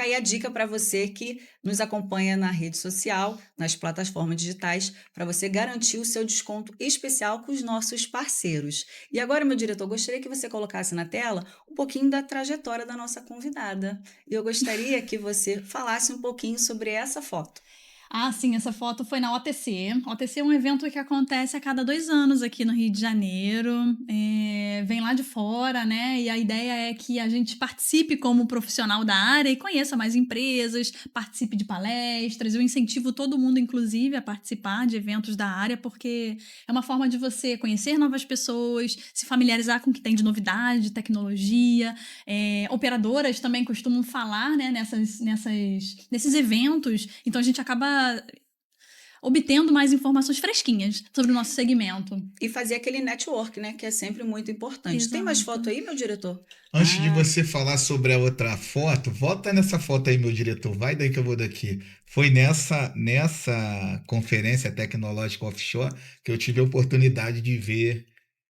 fica aí a dica para você que nos acompanha na rede social, nas plataformas digitais, para você garantir o seu desconto especial com os nossos parceiros. E agora, meu diretor, gostaria que você colocasse na tela um pouquinho da trajetória da nossa convidada. E eu gostaria que você falasse um pouquinho sobre essa foto. Ah, sim, essa foto foi na OTC. OTC é um evento que acontece a cada 2 anos aqui no Rio de Janeiro. Vem lá de fora, né? E a ideia é que a gente participe como profissional da área e conheça mais empresas, participe de palestras. Eu incentivo todo mundo, inclusive, a participar de eventos da área, porque é uma forma de você conhecer novas pessoas, se familiarizar com o que tem de novidade, de tecnologia. Operadoras também costumam falar, né, nesses eventos. Então a gente acaba obtendo mais informações fresquinhas sobre o nosso segmento. E fazer aquele network, né? Que é sempre muito importante. Exato. Tem mais foto aí, meu diretor? Antes de você falar sobre a outra foto, volta nessa foto aí, meu diretor. Vai daí que eu vou daqui. Foi nessa conferência tecnológica offshore que eu tive a oportunidade de ver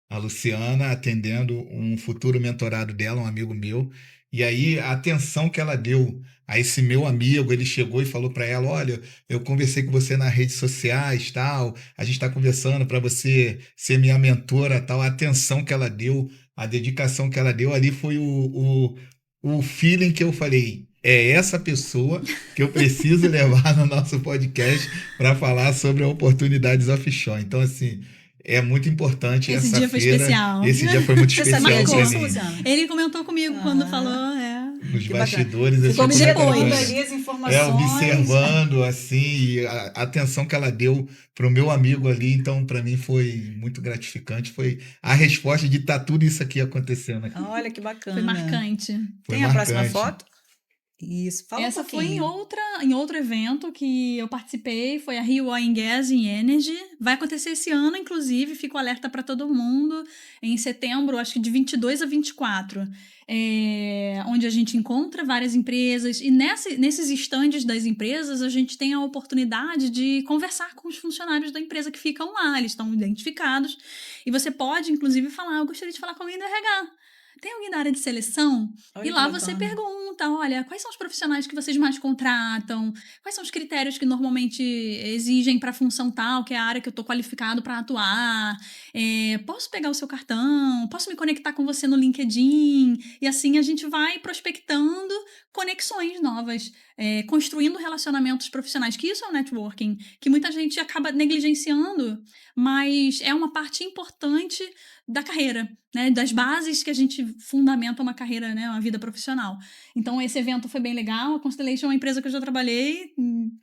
a Luciana atendendo um futuro mentorado dela, um amigo meu. E aí a atenção que ela deu a esse meu amigo, ele chegou e falou para ela: olha, eu conversei com você nas redes sociais, tal, a gente está conversando para você ser minha mentora, tal. A atenção que ela deu, a dedicação que ela deu ali foi o feeling que eu falei. É essa pessoa que eu preciso levar no nosso podcast para falar sobre oportunidades offshore. Então, assim, é muito importante Esse essa dia foi feira. especial. Esse dia foi muito Você especial sabia para disso, mim. Luciana? Ele comentou comigo quando falou, Nos Que bastidores, eu Ficou tinha depois. observando comentado. ali as informações. Observando, assim, e a atenção que ela deu pro meu amigo ali, então, para mim foi muito gratificante. Foi a resposta de estar tudo isso aqui acontecendo aqui. Olha que bacana. Foi marcante. Foi Tem a próxima marcante. foto? Isso, fala Essa um foi em pouquinho. outro evento que eu participei, foi a Rio Oil and Gas and Energy. Vai acontecer esse ano, inclusive, fico alerta para todo mundo, em setembro, acho que de 22 a 24, onde a gente encontra várias empresas e nesses estandes das empresas a gente tem a oportunidade de conversar com os funcionários da empresa que ficam lá, eles estão identificados e você pode, inclusive, falar: eu gostaria de falar com alguém do RH. Tem alguém da área de seleção? Olha E que lá bacana. você pergunta: olha, quais são os profissionais que vocês mais contratam? Quais são os critérios que normalmente exigem para a função tal, que é a área que eu estou qualificado para atuar? Posso pegar o seu cartão? Posso me conectar com você no LinkedIn? E assim a gente vai prospectando conexões novas, construindo relacionamentos profissionais, que isso é o networking, que muita gente acaba negligenciando, mas é uma parte importante da carreira, né, das bases que a gente fundamenta uma carreira, né, uma vida profissional. Então esse evento foi bem legal. A Constellation é uma empresa que eu já trabalhei,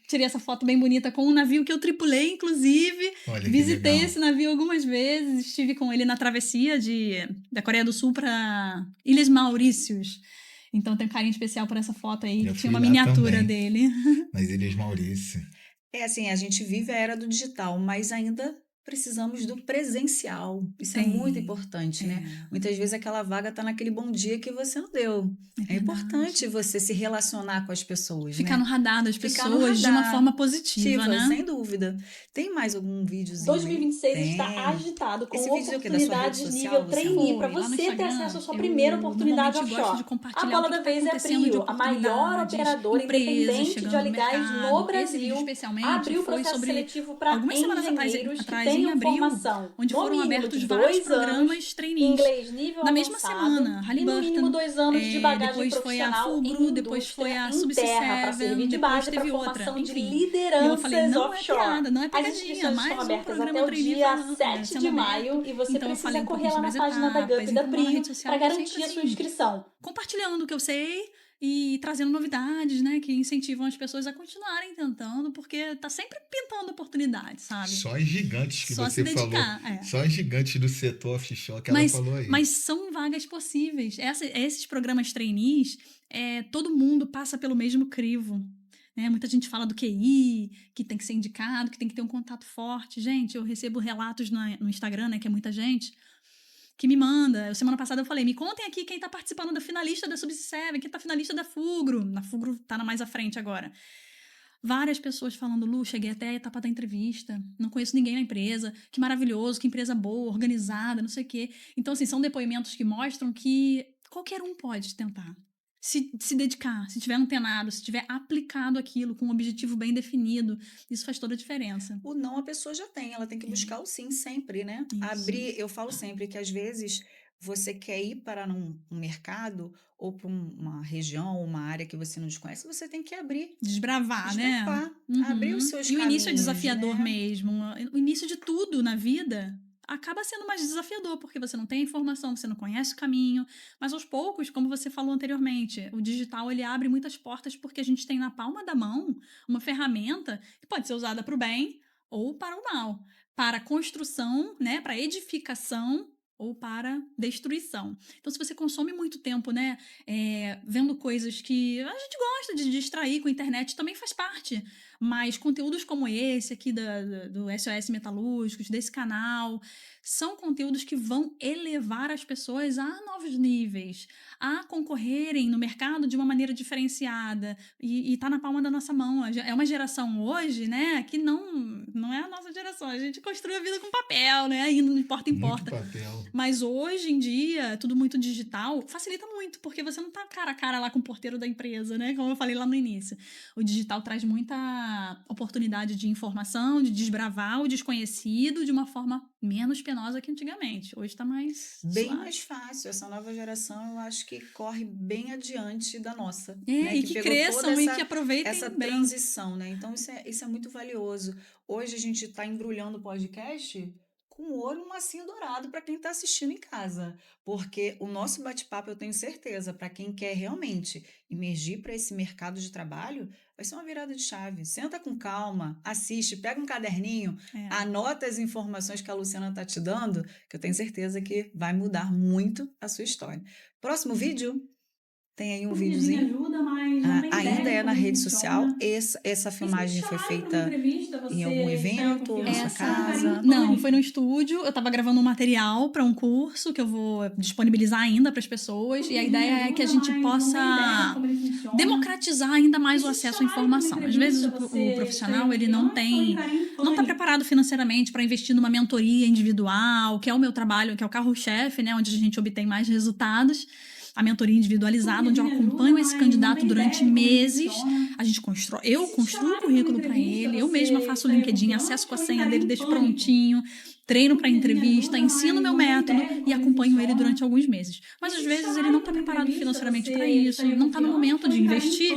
tirei essa foto bem bonita com um navio que eu tripulei, inclusive. Olha que Visitei legal. esse navio algumas vezes, estive com ele na travessia da Coreia do Sul para Ilhas Maurícios. Então tem um carinho especial por essa foto aí, Eu que fui tinha uma lá miniatura também. dele. Nas Ilhas Maurício. É assim, a gente vive a era do digital, mas ainda precisamos do presencial. Isso é muito importante, né? Muitas vezes aquela vaga está naquele bom dia que você não deu. É importante você se relacionar com as pessoas, Ficar né? no radar das Ficar no pessoas de uma radar. forma positiva, né? Sem dúvida. Tem mais algum videozinho 2026 aí? está Tem. agitado com Esse vídeo é o quê? Da sua rede oportunidades social, nível Luciana? trainee para Foi, lá no você ter Instagram, acesso à sua eu primeira oportunidade normalmente gosto de offshore. compartilhar A bola o que da tá vez é a acontecendo de Prio, a maior oportunidades, operadora empresas independente de chegando óleo no e gás mercado. no Esse vídeo Brasil. especialmente Abriu o foi processo sobre seletivo para algumas semanas engenheiros que atrás, em tenham abril, formação onde no foram mínimo abertos de vários 2 anos, programas trainees. inglês nível Na mesma avançado semana, e no Halliburton, mínimo 2 anos de bagagem depois foi a profissional Fulgro, em depois foi indústria a em terra para servir Subsea7, de depois base para teve outra, formação de enfim. E eu falei, lideranças não é offshore. piada, não é As pegadinha, inscrições estão mais um abertas programa até o trainee dia falando, 7 sendo de aberto. maio e você Então eu falei precisa um correr pouquinho lá sobre na as página da etapas, GUP da então lá na Prio rede social para eu tô garantir sempre a sua assim, inscrição. compartilhando o que eu sei e trazendo novidades, né, que incentivam as pessoas a continuarem tentando, porque tá sempre pintando oportunidades, sabe? Só as gigantes que Só você se falou. dedicar, Só as gigantes do setor offshore que ela falou aí. Mas são vagas possíveis. Esses programas trainees, todo mundo passa pelo mesmo crivo. Né? Muita gente fala do QI, que tem que ser indicado, que tem que ter um contato forte. Gente, eu recebo relatos no Instagram, né, que é muita gente, que me manda. Semana passada eu falei, me contem aqui quem tá participando da finalista da Subsea7, quem tá finalista da Fulgro. Na Fulgro tá na mais à frente agora. Várias pessoas falando, Lu, cheguei até a etapa da entrevista, não conheço ninguém na empresa, que maravilhoso, que empresa boa, organizada, não sei o quê. Então, assim, são depoimentos que mostram que qualquer um pode tentar. se dedicar, se tiver antenado, se tiver aplicado aquilo com um objetivo bem definido, isso faz toda a diferença. O não a pessoa já tem, ela tem que buscar o sim sempre, né? Isso. Abrir, eu falo sempre que às vezes você quer ir para um mercado ou para uma região, uma área que você não desconhece, você tem que abrir, Desbravar, né? desbravar, Uhum. abrir os seus E o início é caminhos, desafiador né? mesmo. O início de tudo na vida acaba sendo mais desafiador, porque você não tem a informação, você não conhece o caminho. Mas aos poucos, como você falou anteriormente, o digital ele abre muitas portas porque a gente tem na palma da mão uma ferramenta que pode ser usada para o bem ou para o mal. Para construção, né? Para edificação ou para destruição. Então, se você consome muito tempo, né, vendo coisas que a gente gosta de distrair com a internet, também faz parte. Mas conteúdos como esse aqui do SOS Metalúrgicos, desse canal, são conteúdos que vão elevar as pessoas a novos níveis, a concorrerem no mercado de uma maneira diferenciada. E tá na palma da nossa mão. É uma geração hoje, né, que não é a nossa geração. A gente construiu a vida com papel, né, indo de porta em Muito porta. papel. Mas hoje em dia, tudo muito digital, facilita muito, porque você não tá cara a cara lá com o porteiro da empresa, né? Como eu falei lá no início. O digital traz muita oportunidade de informação, de desbravar o desconhecido de uma forma menos penosa que antigamente. Hoje tá mais Bem suave. mais fácil. Essa nova geração, eu acho que corre bem adiante da nossa. É, né? e que pegou cresçam toda e essa- que aproveitem essa bem. transição, né? Então, isso é muito valioso. Hoje a gente está embrulhando o podcast com ouro e um lacinho dourado para quem está assistindo em casa. Porque o nosso bate-papo, eu tenho certeza, para quem quer realmente emergir para esse mercado de trabalho, vai ser uma virada de chave. Senta com calma, assiste, pega um caderninho, É. anota as informações que a Luciana está te dando, que eu tenho certeza que vai mudar muito a sua história. Próximo vídeo? Tem aí um videozinho? ajuda, mas não tem Ainda ideia é na como rede funciona. social. Essa filmagem foi feita em algum algum evento, ou na sua casa? Não, foi no estúdio. Eu tava gravando um material para um curso que eu vou disponibilizar ainda para as pessoas. E a ideia é que a gente possa democratizar ainda mais o acesso à informação. Às vezes o profissional ele não está preparado financeiramente para investir numa mentoria individual, que é o meu trabalho, que é o carro-chefe, né, onde a gente obtém mais resultados. A mentoria individualizada, onde eu acompanho esse candidato durante meses. A gente eu construo o currículo para ele, eu mesma faço o LinkedIn, acesso com a senha dele, deixo prontinho, treino para entrevista, ensino meu método e acompanho ele durante alguns meses. Mas às vezes ele não está preparado financeiramente para isso, não está no momento de investir.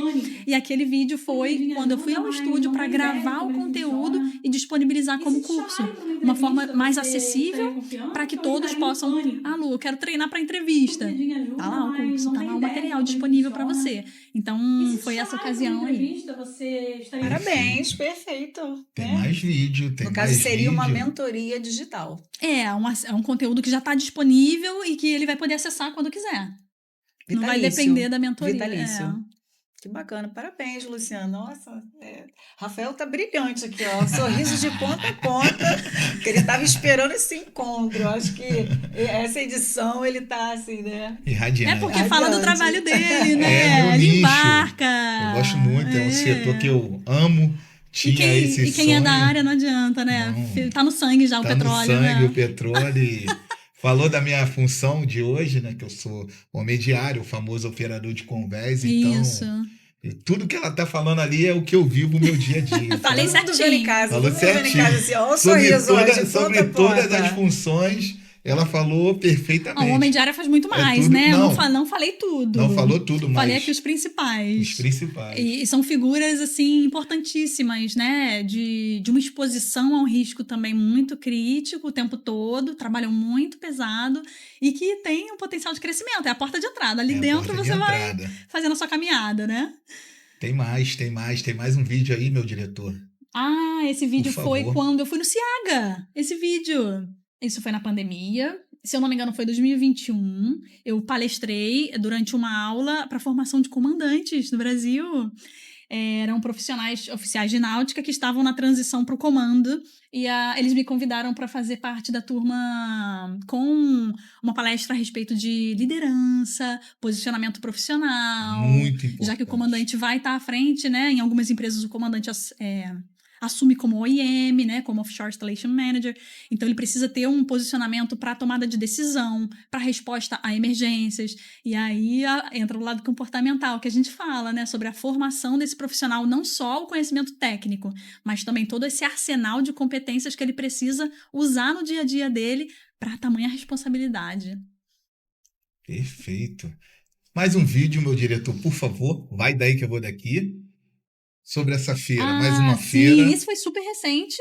E aquele vídeo foi quando eu fui ao estúdio para gravar o conteúdo e disponibilizar como curso. Uma forma mais acessível para que todos possam. Ah, Lu, eu quero treinar para entrevista. Tá lá o curso, tá lá o material disponível para você. Então, foi essa ocasião aí. Parabéns, perfeito. Tem né? mais vídeo, tem No mais caso, seria uma vídeo. mentoria digital. É um conteúdo que já está disponível e que ele vai poder acessar quando quiser. Não vai Vitalício. depender da mentoria. Vitalício. Que bacana. Parabéns, Luciana. Nossa, Rafael tá brilhante aqui, ó. Sorriso de ponta a ponta, que ele estava esperando esse encontro. Eu acho que essa edição ele tá assim, né? Irradiante. É porque fala do Adiante. trabalho dele, né? É, meu Ele nicho. embarca. Eu gosto muito, é um setor que eu amo. Tinha esse E quem é da sonho. área não adianta, né? Não. Tá no sangue já o Tá petróleo, no sangue né? o petróleo. E falou da minha função de hoje, né? Que eu sou o mediário, o famoso operador de convés. Então, Isso. tudo que ela tá falando ali é o que eu vivo no meu dia a dia. Falei Então, Todo mundo vendo em casa, Falou todo mundo vendo em certinho. casa, assim, ó, o sobre sorriso hoje, sobre ponta a todas ponta. as funções, ela falou perfeitamente. O Homem de Área faz muito mais, tudo- né? Eu não. não falei tudo. Não falou tudo, mas Falei aqui os principais. os principais. E são figuras, assim, importantíssimas, né? De uma exposição ao risco também muito crítico o tempo todo, trabalham muito pesado e que tem um potencial de crescimento. É a porta de entrada. Ali É a dentro porta de você vai entrada. fazendo a sua caminhada, né? Tem mais um vídeo aí, meu diretor. Ah, esse vídeo Por foi favor. quando eu fui no Ciaga. Esse vídeo. Isso foi na pandemia. Se eu não me engano, foi 2021. Eu palestrei durante uma aula para formação de comandantes no Brasil. Eram profissionais oficiais de náutica que estavam na transição para o comando. E eles me convidaram para fazer parte da turma com uma palestra a respeito de liderança, posicionamento profissional. Muito importante. Já que o comandante vai estar à frente, né? Em algumas empresas o comandante assume como OIM, né, como Offshore Installation Manager. Então, ele precisa ter um posicionamento para tomada de decisão, para resposta a emergências. E aí entra o lado comportamental que a gente fala, né, sobre a formação desse profissional, não só o conhecimento técnico, mas também todo esse arsenal de competências que ele precisa usar no dia a dia dele para tamanha responsabilidade. Perfeito. Mais um vídeo, meu diretor, por favor. Vai daí que eu vou daqui. Sobre essa feira, mais uma feira. Sim, isso foi super recente.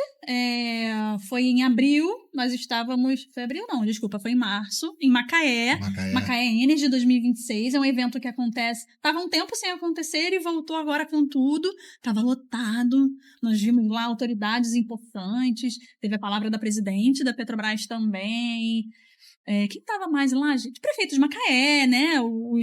Foi em abril, nós estávamos. Foi abril, não, desculpa, foi em março, em Macaé. Macaé Energy 2026. É um evento que acontece. Estava um tempo sem acontecer e voltou agora com tudo. Estava lotado. Nós vimos lá autoridades importantes. Teve a palavra da presidente da Petrobras também. Quem estava mais lá, gente? Prefeitos de Macaé, né? Como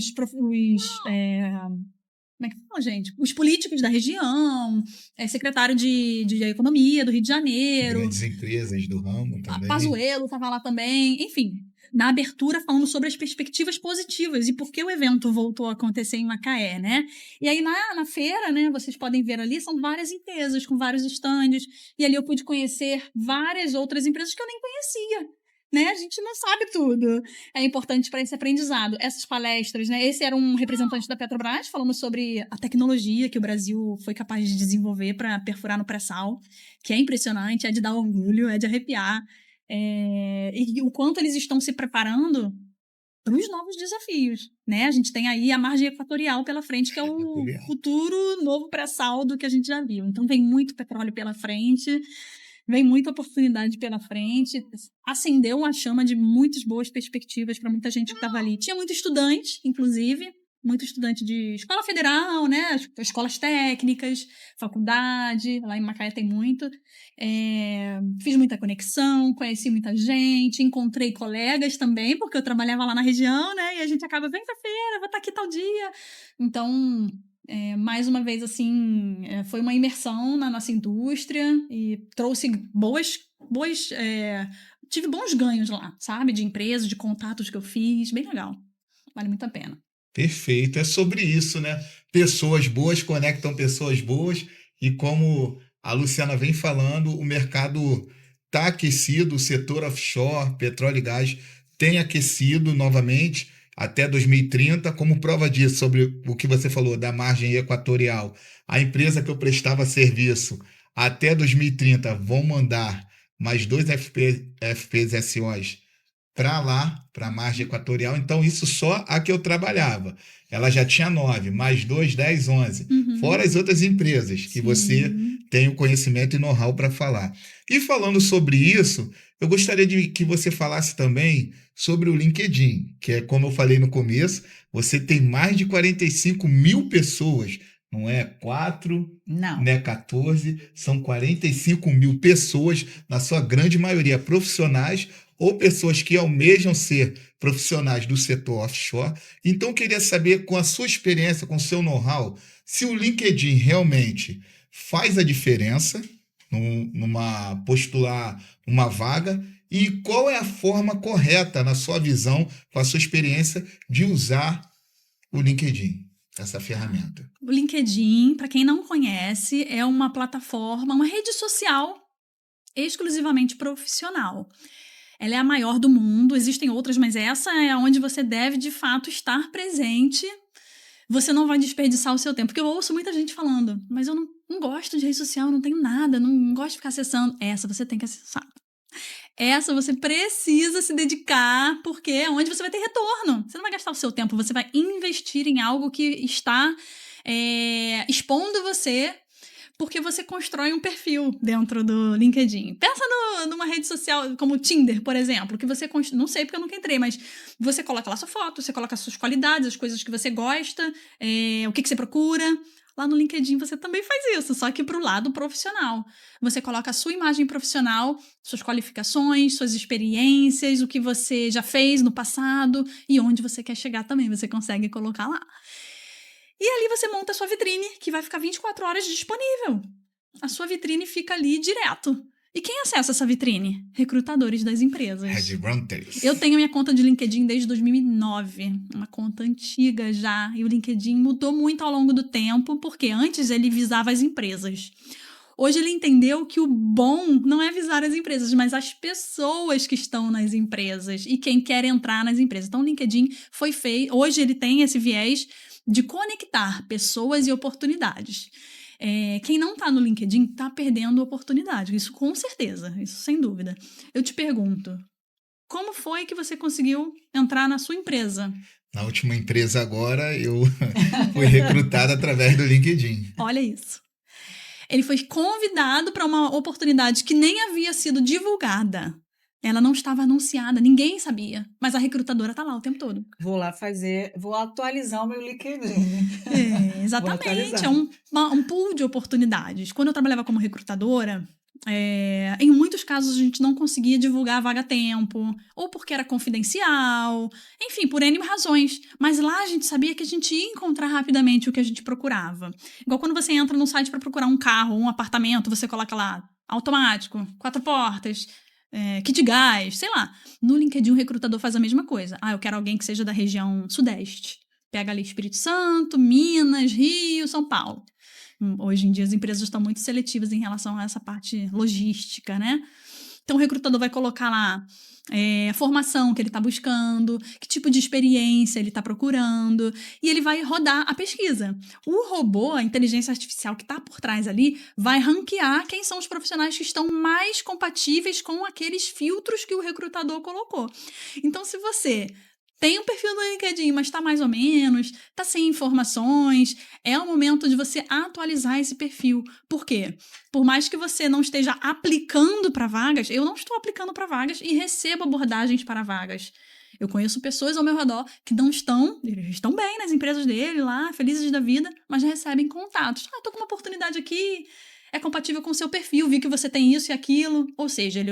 é que fala, gente? Os políticos da região, secretário de Economia do Rio de Janeiro. Grandes empresas do ramo também. Pazuello estava lá também. Enfim, na abertura falando sobre as perspectivas positivas e por que o evento voltou a acontecer em Macaé, né? E aí na feira, né, vocês podem ver ali, são várias empresas com vários estandes. E ali eu pude conhecer várias outras empresas que eu nem conhecia. Né? A gente não sabe tudo. É importante para esse aprendizado. Essas palestras, né? Esse era um representante da Petrobras falando sobre a tecnologia que o Brasil foi capaz de desenvolver para perfurar no pré-sal, que é impressionante, é de dar orgulho, é de arrepiar. E o quanto eles estão se preparando para os novos desafios, né? A gente tem aí a margem equatorial pela frente, que é o futuro novo pré-sal do que a gente já viu. Então, vem muito petróleo pela frente. Vem muita oportunidade pela frente, acendeu a chama de muitas boas perspectivas para muita gente que estava ali. Tinha muito estudante, inclusive, muito estudante de escola federal, né? Escolas técnicas, faculdade, lá em Macaé tem muito. Fiz muita conexão, conheci muita gente, encontrei colegas também, porque eu trabalhava lá na região, né? E a gente acaba, vem pra feira, vou estar aqui tal dia. Então... mais uma vez, assim, foi uma imersão na nossa indústria e trouxe tive bons ganhos lá, sabe? De empresas, de contatos que eu fiz, bem legal. Vale muito a pena. Perfeito, é sobre isso, né? Pessoas boas conectam pessoas boas e como a Luciana vem falando, o mercado está aquecido, o setor offshore, petróleo e gás tem aquecido novamente até 2030, como prova disso, sobre o que você falou da margem equatorial. A empresa que eu prestava serviço até 2030 vão mandar mais 2 FPs SOs para lá, para a margem equatorial. Então, isso só a que eu trabalhava. Ela já tinha 9, mais 2, 10, 11. Fora as outras empresas que você tem o conhecimento e know-how para falar. E falando sobre isso, eu gostaria de que você falasse também sobre o LinkedIn, que é, como eu falei no começo, você tem mais de 45 mil pessoas, não é 4, não é 14, são 45 mil pessoas, na sua grande maioria profissionais ou pessoas que almejam ser profissionais do setor offshore. Então, eu queria saber, com a sua experiência, com o seu know-how, se o LinkedIn realmente faz a diferença numa postular uma vaga e qual é a forma correta, na sua visão, com a sua experiência, de usar o LinkedIn, essa ferramenta. O LinkedIn, para quem não conhece, é uma plataforma, uma rede social exclusivamente profissional. Ela é a maior do mundo, existem outras, mas essa é onde você deve, de fato, estar presente. Você não vai desperdiçar o seu tempo. Porque eu ouço muita gente falando, mas eu não gosto de rede social, não tenho nada, não gosto de ficar acessando. Essa você tem que acessar. Essa você precisa se dedicar, porque é onde você vai ter retorno. Você não vai gastar o seu tempo, você vai investir em algo que está expondo você, porque você constrói um perfil dentro do LinkedIn. Pensa numa rede social como o Tinder, por exemplo, que você não sei porque eu nunca entrei, mas você coloca lá sua foto, você coloca suas qualidades, as coisas que você gosta, o que você procura. Lá no LinkedIn você também faz isso, só que para o lado profissional. Você coloca a sua imagem profissional, suas qualificações, suas experiências, o que você já fez no passado e onde você quer chegar também, você consegue colocar lá. E ali você monta a sua vitrine, que vai ficar 24 horas disponível. A sua vitrine fica ali direto. E quem acessa essa vitrine? Recrutadores das empresas. Headhunters. Eu tenho minha conta de LinkedIn desde 2009, uma conta antiga já, e o LinkedIn mudou muito ao longo do tempo, porque antes ele visava as empresas. Hoje ele entendeu que o bom não é visar as empresas, mas as pessoas que estão nas empresas e quem quer entrar nas empresas. Então, o LinkedIn foi feito. Hoje ele tem esse viés de conectar pessoas e oportunidades. Quem não está no LinkedIn está perdendo oportunidade. Isso com certeza, isso sem dúvida. Eu te pergunto, como foi que você conseguiu entrar na sua empresa? Na última empresa agora, eu fui recrutado através do LinkedIn. Olha isso. Ele foi convidado para uma oportunidade que nem havia sido divulgada. Ela não estava anunciada, ninguém sabia. Mas a recrutadora tá lá o tempo todo. Vou atualizar o meu LinkedIn. Exatamente, atualizar. é um pool de oportunidades. Quando eu trabalhava como recrutadora, em muitos casos a gente não conseguia divulgar a vaga a tempo, ou porque era confidencial, enfim, por N razões. Mas lá a gente sabia que a gente ia encontrar rapidamente o que a gente procurava. Igual quando você entra no site para procurar um carro, um apartamento, você coloca lá, automático, 4 portas, kit gás, sei lá. No LinkedIn o recrutador faz a mesma coisa. Eu quero alguém que seja da região sudeste. Pega ali Espírito Santo, Minas, Rio, São Paulo. Hoje em dia as empresas estão muito seletivas em relação a essa parte logística, né? Então o recrutador vai colocar lá a formação que ele está buscando, que tipo de experiência ele está procurando, e ele vai rodar a pesquisa. O robô, a inteligência artificial que está por trás ali, vai ranquear quem são os profissionais que estão mais compatíveis com aqueles filtros que o recrutador colocou. Então, se você tem um perfil no LinkedIn, mas está mais ou menos, está sem informações, é o momento de você atualizar esse perfil. Por quê? Por mais que você não esteja aplicando para vagas, eu não estou aplicando para vagas e recebo abordagens para vagas. Eu conheço pessoas ao meu redor que não estão, eles estão bem nas empresas dele lá, felizes da vida, mas recebem contatos. Estou com uma oportunidade aqui, é compatível com o seu perfil, vi que você tem isso e aquilo. Ou seja,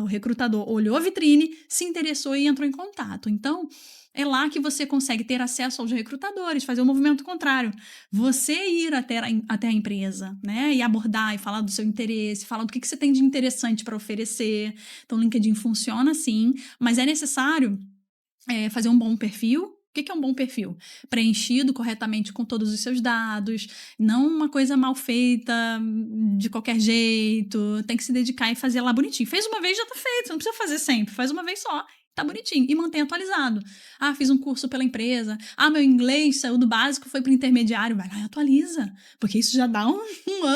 o recrutador olhou a vitrine, se interessou e entrou em contato. Então, é lá que você consegue ter acesso aos recrutadores, fazer o movimento contrário. Você ir até a empresa, né? E abordar e falar do seu interesse, falar do que você tem de interessante para oferecer. Então, o LinkedIn funciona assim, mas é necessário fazer um bom perfil. O que é um bom perfil? Preenchido corretamente com todos os seus dados, não uma coisa mal feita de qualquer jeito, tem que se dedicar e fazer lá bonitinho. Fez uma vez, já tá feito, você não precisa fazer sempre, faz uma vez só, tá bonitinho, e mantém atualizado. Fiz um curso pela empresa, meu inglês saiu do básico, foi pro intermediário, vai lá e atualiza, porque isso já dá um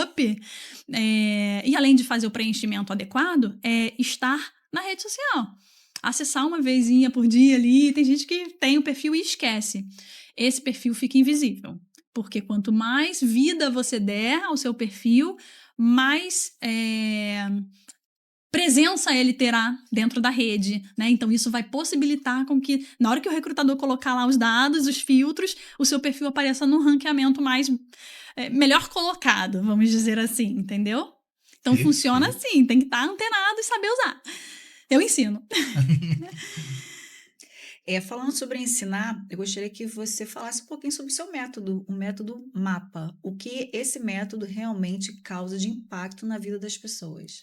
up. E além de fazer o preenchimento adequado, estar na rede social. Acessar uma vezinha por dia ali, tem gente que tem o perfil e esquece. Esse perfil fica invisível, porque quanto mais vida você der ao seu perfil, mais presença ele terá dentro da rede, né? Então isso vai possibilitar com que, na hora que o recrutador colocar lá os dados, os filtros, o seu perfil apareça no ranqueamento melhor colocado, vamos dizer assim, entendeu? Então funciona assim, tem que estar antenado e saber usar. Eu ensino. Falando sobre ensinar, eu gostaria que você falasse um pouquinho sobre o seu método, o método MAPA. O que esse método realmente causa de impacto na vida das pessoas?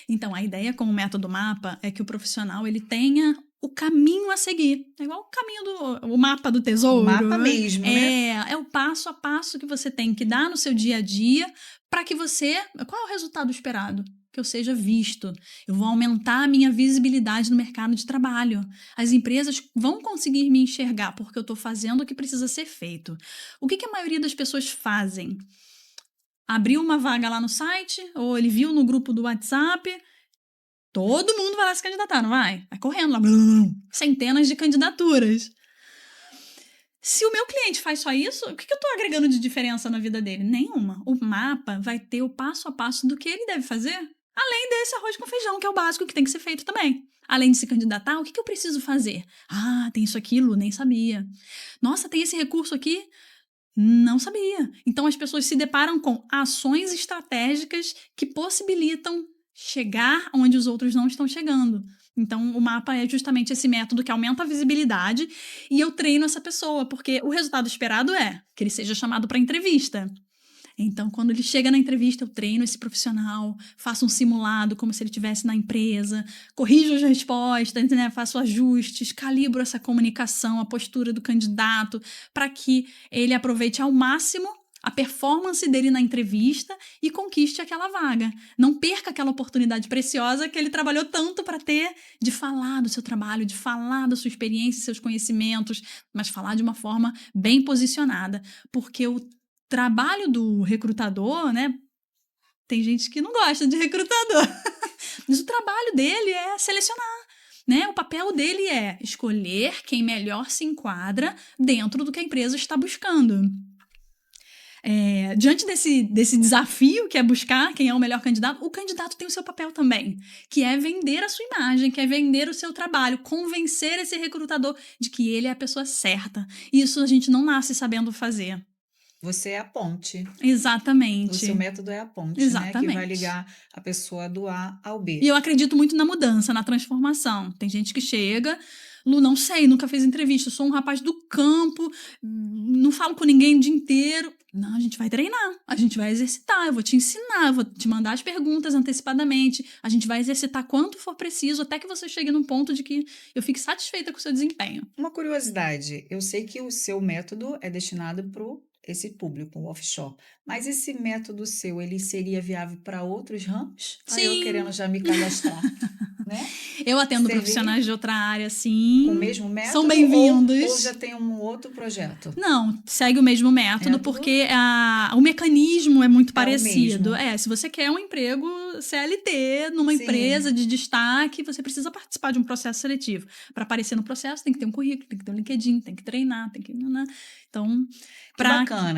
Então, a ideia com o método MAPA é que o profissional ele tenha o caminho a seguir. É igual o caminho o mapa do tesouro. O mapa mesmo, né? É o passo a passo que você tem que dar no seu dia a dia para que você... Qual é o resultado esperado? Que eu seja visto. Eu vou aumentar a minha visibilidade no mercado de trabalho. As empresas vão conseguir me enxergar porque eu estou fazendo o que precisa ser feito. O que a maioria das pessoas fazem? Abriu uma vaga lá no site, ou ele viu no grupo do WhatsApp, todo mundo vai lá se candidatar, não vai? Vai correndo lá, centenas de candidaturas. Se o meu cliente faz só isso, o que eu estou agregando de diferença na vida dele? Nenhuma. O mapa vai ter o passo a passo do que ele deve fazer, além desse arroz com feijão, que é o básico que tem que ser feito também. Além de se candidatar, o que eu preciso fazer? Tem isso, aquilo, nem sabia. Nossa, tem esse recurso aqui? Não sabia. Então, as pessoas se deparam com ações estratégicas que possibilitam chegar onde os outros não estão chegando. Então, o mapa é justamente esse método que aumenta a visibilidade e eu treino essa pessoa, porque o resultado esperado é que ele seja chamado para entrevista. Então, quando ele chega na entrevista, eu treino esse profissional, faço um simulado como se ele estivesse na empresa, corrijo as respostas, né? Faço ajustes, calibro essa comunicação, a postura do candidato, para que ele aproveite ao máximo a performance dele na entrevista e conquiste aquela vaga. Não perca aquela oportunidade preciosa que ele trabalhou tanto para ter, de falar do seu trabalho, de falar da sua experiência, seus conhecimentos, mas falar de uma forma bem posicionada, porque o trabalho do recrutador, né? Tem gente que não gosta de recrutador, mas o trabalho dele é selecionar, né? O papel dele é escolher quem melhor se enquadra dentro do que a empresa está buscando. Diante desse desafio que é buscar quem é o melhor candidato, o candidato tem o seu papel também, que é vender a sua imagem, que é vender o seu trabalho, convencer esse recrutador de que ele é a pessoa certa. Isso a gente não nasce sabendo fazer. Você é a ponte. Exatamente. O seu método é a ponte, Exatamente. né? Que vai ligar a pessoa do A ao B. E eu acredito muito na mudança, na transformação. Tem gente que chega, Lu, não sei, nunca fez entrevista, sou um rapaz do campo, não falo com ninguém o dia inteiro. Não, a gente vai treinar, a gente vai exercitar, eu vou te ensinar, eu vou te mandar as perguntas antecipadamente, a gente vai exercitar quanto for preciso, até que você chegue num ponto de que eu fique satisfeita com o seu desempenho. Uma curiosidade, eu sei que o seu método é destinado para esse público, o offshore. Mas esse método seu, ele seria viável para outros ramos? Sim. Eu querendo já me cadastrar, né? Eu atendo Servir profissionais de outra área, sim. Com o mesmo método? São bem-vindos. Ou já tem um outro projeto? Não, segue o mesmo método, porque o mecanismo é muito É o parecido. mesmo. Se você quer um emprego CLT numa Sim. empresa de destaque, você precisa participar de um processo seletivo. Para aparecer no processo, tem que ter um currículo, tem que ter um LinkedIn, tem que treinar, tem que... Então,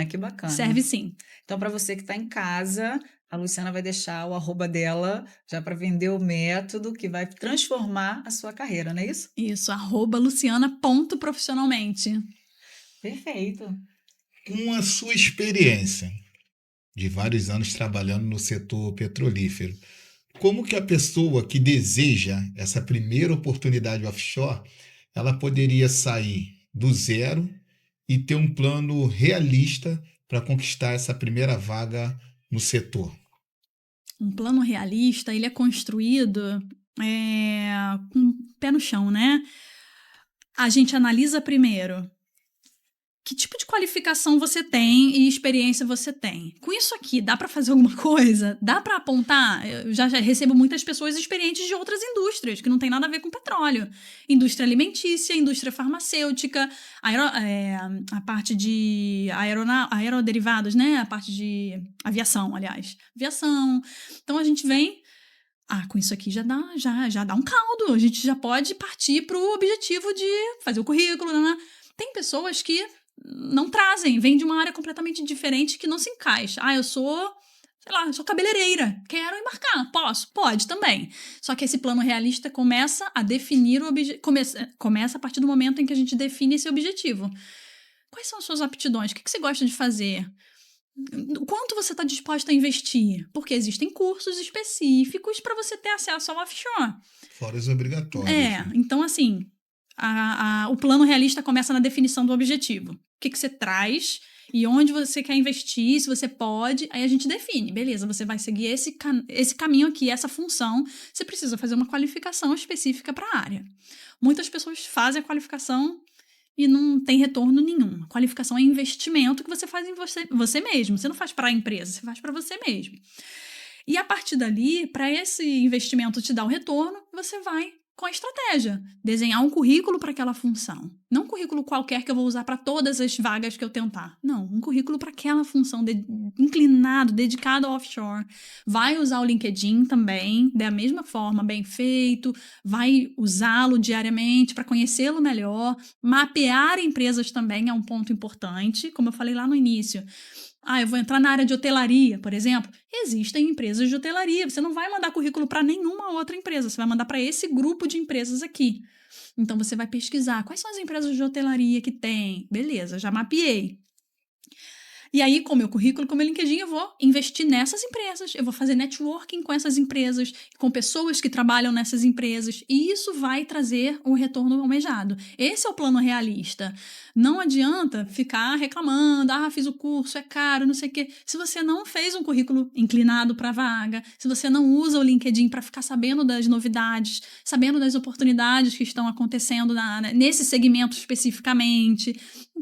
Que bacana. serve sim. Então, para você que está em casa, a Luciana vai deixar o @ dela já para vender o método que vai transformar a sua carreira, não é isso? Isso, @luciana.profissionalmente. Perfeito. Com a sua experiência de vários anos trabalhando no setor petrolífero, como que a pessoa que deseja essa primeira oportunidade offshore, ela poderia sair do zero e ter um plano realista para conquistar essa primeira vaga no setor? Um plano realista, ele é construído com o pé no chão, né? A gente analisa primeiro que tipo de qualificação você tem e experiência você tem. Com isso aqui, dá para fazer alguma coisa? Dá para apontar? Eu já recebo muitas pessoas experientes de outras indústrias, que não tem nada a ver com petróleo. Indústria alimentícia, indústria farmacêutica, a parte de aeroderivados, né? A parte de aviação, aliás. Aviação. Então, a gente vem... com isso aqui já dá um caldo. A gente já pode partir para o objetivo de fazer o currículo, né? Tem pessoas que não trazem, vêm de uma área completamente diferente que não se encaixa. Eu sou cabeleireira, quero embarcar, posso? Pode também. Só que esse plano realista começa a definir o objetivo, começa a partir do momento em que a gente define esse objetivo. Quais são as suas aptidões? O que você gosta de fazer? Quanto você está disposto a investir? Porque existem cursos específicos para você ter acesso ao offshore. Fora os obrigatórios. Então assim, o plano realista começa na definição do objetivo. O que você traz e onde você quer investir, se você pode, aí a gente define. Beleza, você vai seguir esse caminho aqui, essa função, você precisa fazer uma qualificação específica para a área. Muitas pessoas fazem a qualificação e não tem retorno nenhum. A qualificação é investimento que você faz em você mesmo. Você não faz para a empresa, você faz para você mesmo. E a partir dali, para esse investimento te dar o retorno, você vai com a estratégia. Desenhar um currículo para aquela função. Não um currículo qualquer que eu vou usar para todas as vagas que eu tentar. Não, um currículo para aquela função, inclinado, dedicado ao offshore. Vai usar o LinkedIn também, da mesma forma, bem feito. Vai usá-lo diariamente para conhecê-lo melhor. Mapear empresas também é um ponto importante, como eu falei lá no início. Eu vou entrar na área de hotelaria, por exemplo. Existem empresas de hotelaria. Você não vai mandar currículo para nenhuma outra empresa. Você vai mandar para esse grupo de empresas aqui. Então, você vai pesquisar. Quais são as empresas de hotelaria que tem? Beleza, já mapeei. E aí, com o meu currículo, com o meu LinkedIn, eu vou investir nessas empresas. Eu vou fazer networking com essas empresas, com pessoas que trabalham nessas empresas. E isso vai trazer o retorno almejado. Esse é o plano realista. Não adianta ficar reclamando, fiz o curso, é caro, não sei o quê. Se você não fez um currículo inclinado para a vaga, se você não usa o LinkedIn para ficar sabendo das novidades, sabendo das oportunidades que estão acontecendo nesse segmento especificamente.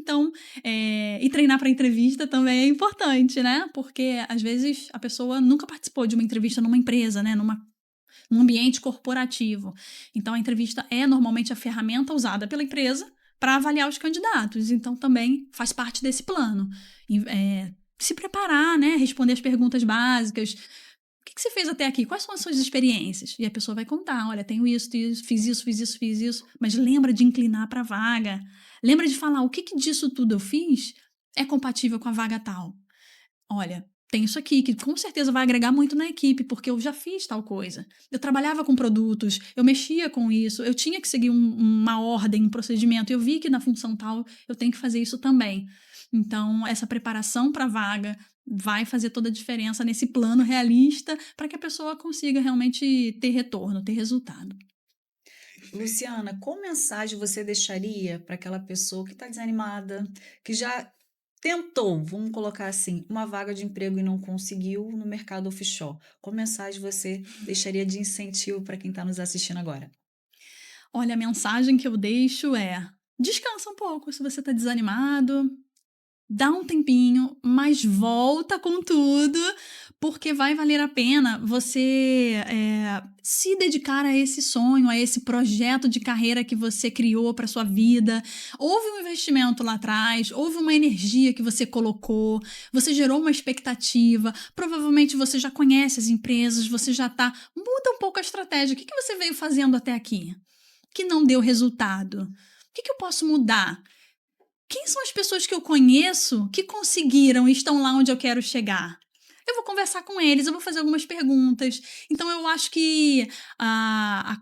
Então, e treinar para entrevista também é importante, né? Porque, às vezes, a pessoa nunca participou de uma entrevista numa empresa, né? Num ambiente corporativo. Então, a entrevista é normalmente a ferramenta usada pela empresa para avaliar os candidatos. Então, também faz parte desse plano. Se preparar, né? Responder as perguntas básicas. O que você fez até aqui? Quais são as suas experiências? E a pessoa vai contar, olha, tenho isso, fiz isso. Mas lembra de inclinar para a vaga. Lembra de falar o que disso tudo eu fiz é compatível com a vaga tal. Olha, tem isso aqui que com certeza vai agregar muito na equipe, porque eu já fiz tal coisa. Eu trabalhava com produtos, eu mexia com isso, eu tinha que seguir uma ordem, um procedimento. Eu vi que na função tal eu tenho que fazer isso também. Então, essa preparação para a vaga vai fazer toda a diferença nesse plano realista para que a pessoa consiga realmente ter retorno, ter resultado. Luciana, qual mensagem você deixaria para aquela pessoa que está desanimada, que já tentou, vamos colocar assim, uma vaga de emprego e não conseguiu no mercado offshore? Qual mensagem você deixaria de incentivo para quem está nos assistindo agora? Olha, a mensagem que eu deixo é: descansa um pouco se você está desanimado, dá um tempinho, mas volta com tudo, porque vai valer a pena você se dedicar a esse sonho, a esse projeto de carreira que você criou para sua vida. Houve um investimento lá atrás, houve uma energia que você colocou, você gerou uma expectativa, provavelmente você já conhece as empresas, você já tá... Muda um pouco a estratégia. O que você veio fazendo até aqui que não deu resultado? O que eu posso mudar? Quem são as pessoas que eu conheço que conseguiram e estão lá onde eu quero chegar? Eu vou conversar com eles, eu vou fazer algumas perguntas. Então, eu acho que a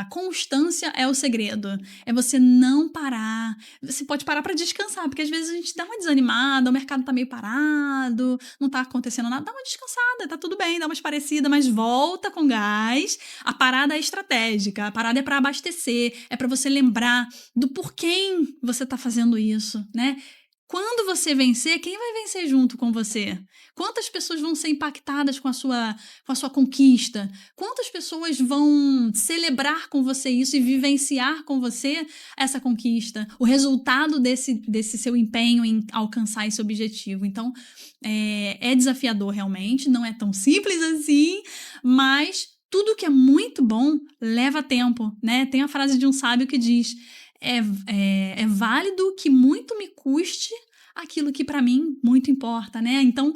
constância é o segredo. É você não parar. Você pode parar para descansar, porque às vezes a gente dá uma desanimada, o mercado tá meio parado, não tá acontecendo nada. Dá uma descansada, tá tudo bem, dá uma esparecida, mas volta com gás. A parada é estratégica, a parada é para abastecer, é para você lembrar do porquê você tá fazendo isso, né? Quando você vencer, quem vai vencer junto com você? Quantas pessoas vão ser impactadas com a sua conquista? Quantas pessoas vão celebrar com você isso e vivenciar com você essa conquista? O resultado desse seu empenho em alcançar esse objetivo. Então, é desafiador realmente, não é tão simples assim, mas tudo que é muito bom leva tempo, né? Tem a frase de um sábio que diz: é válido que muito me custe aquilo que para mim muito importa, né? Então,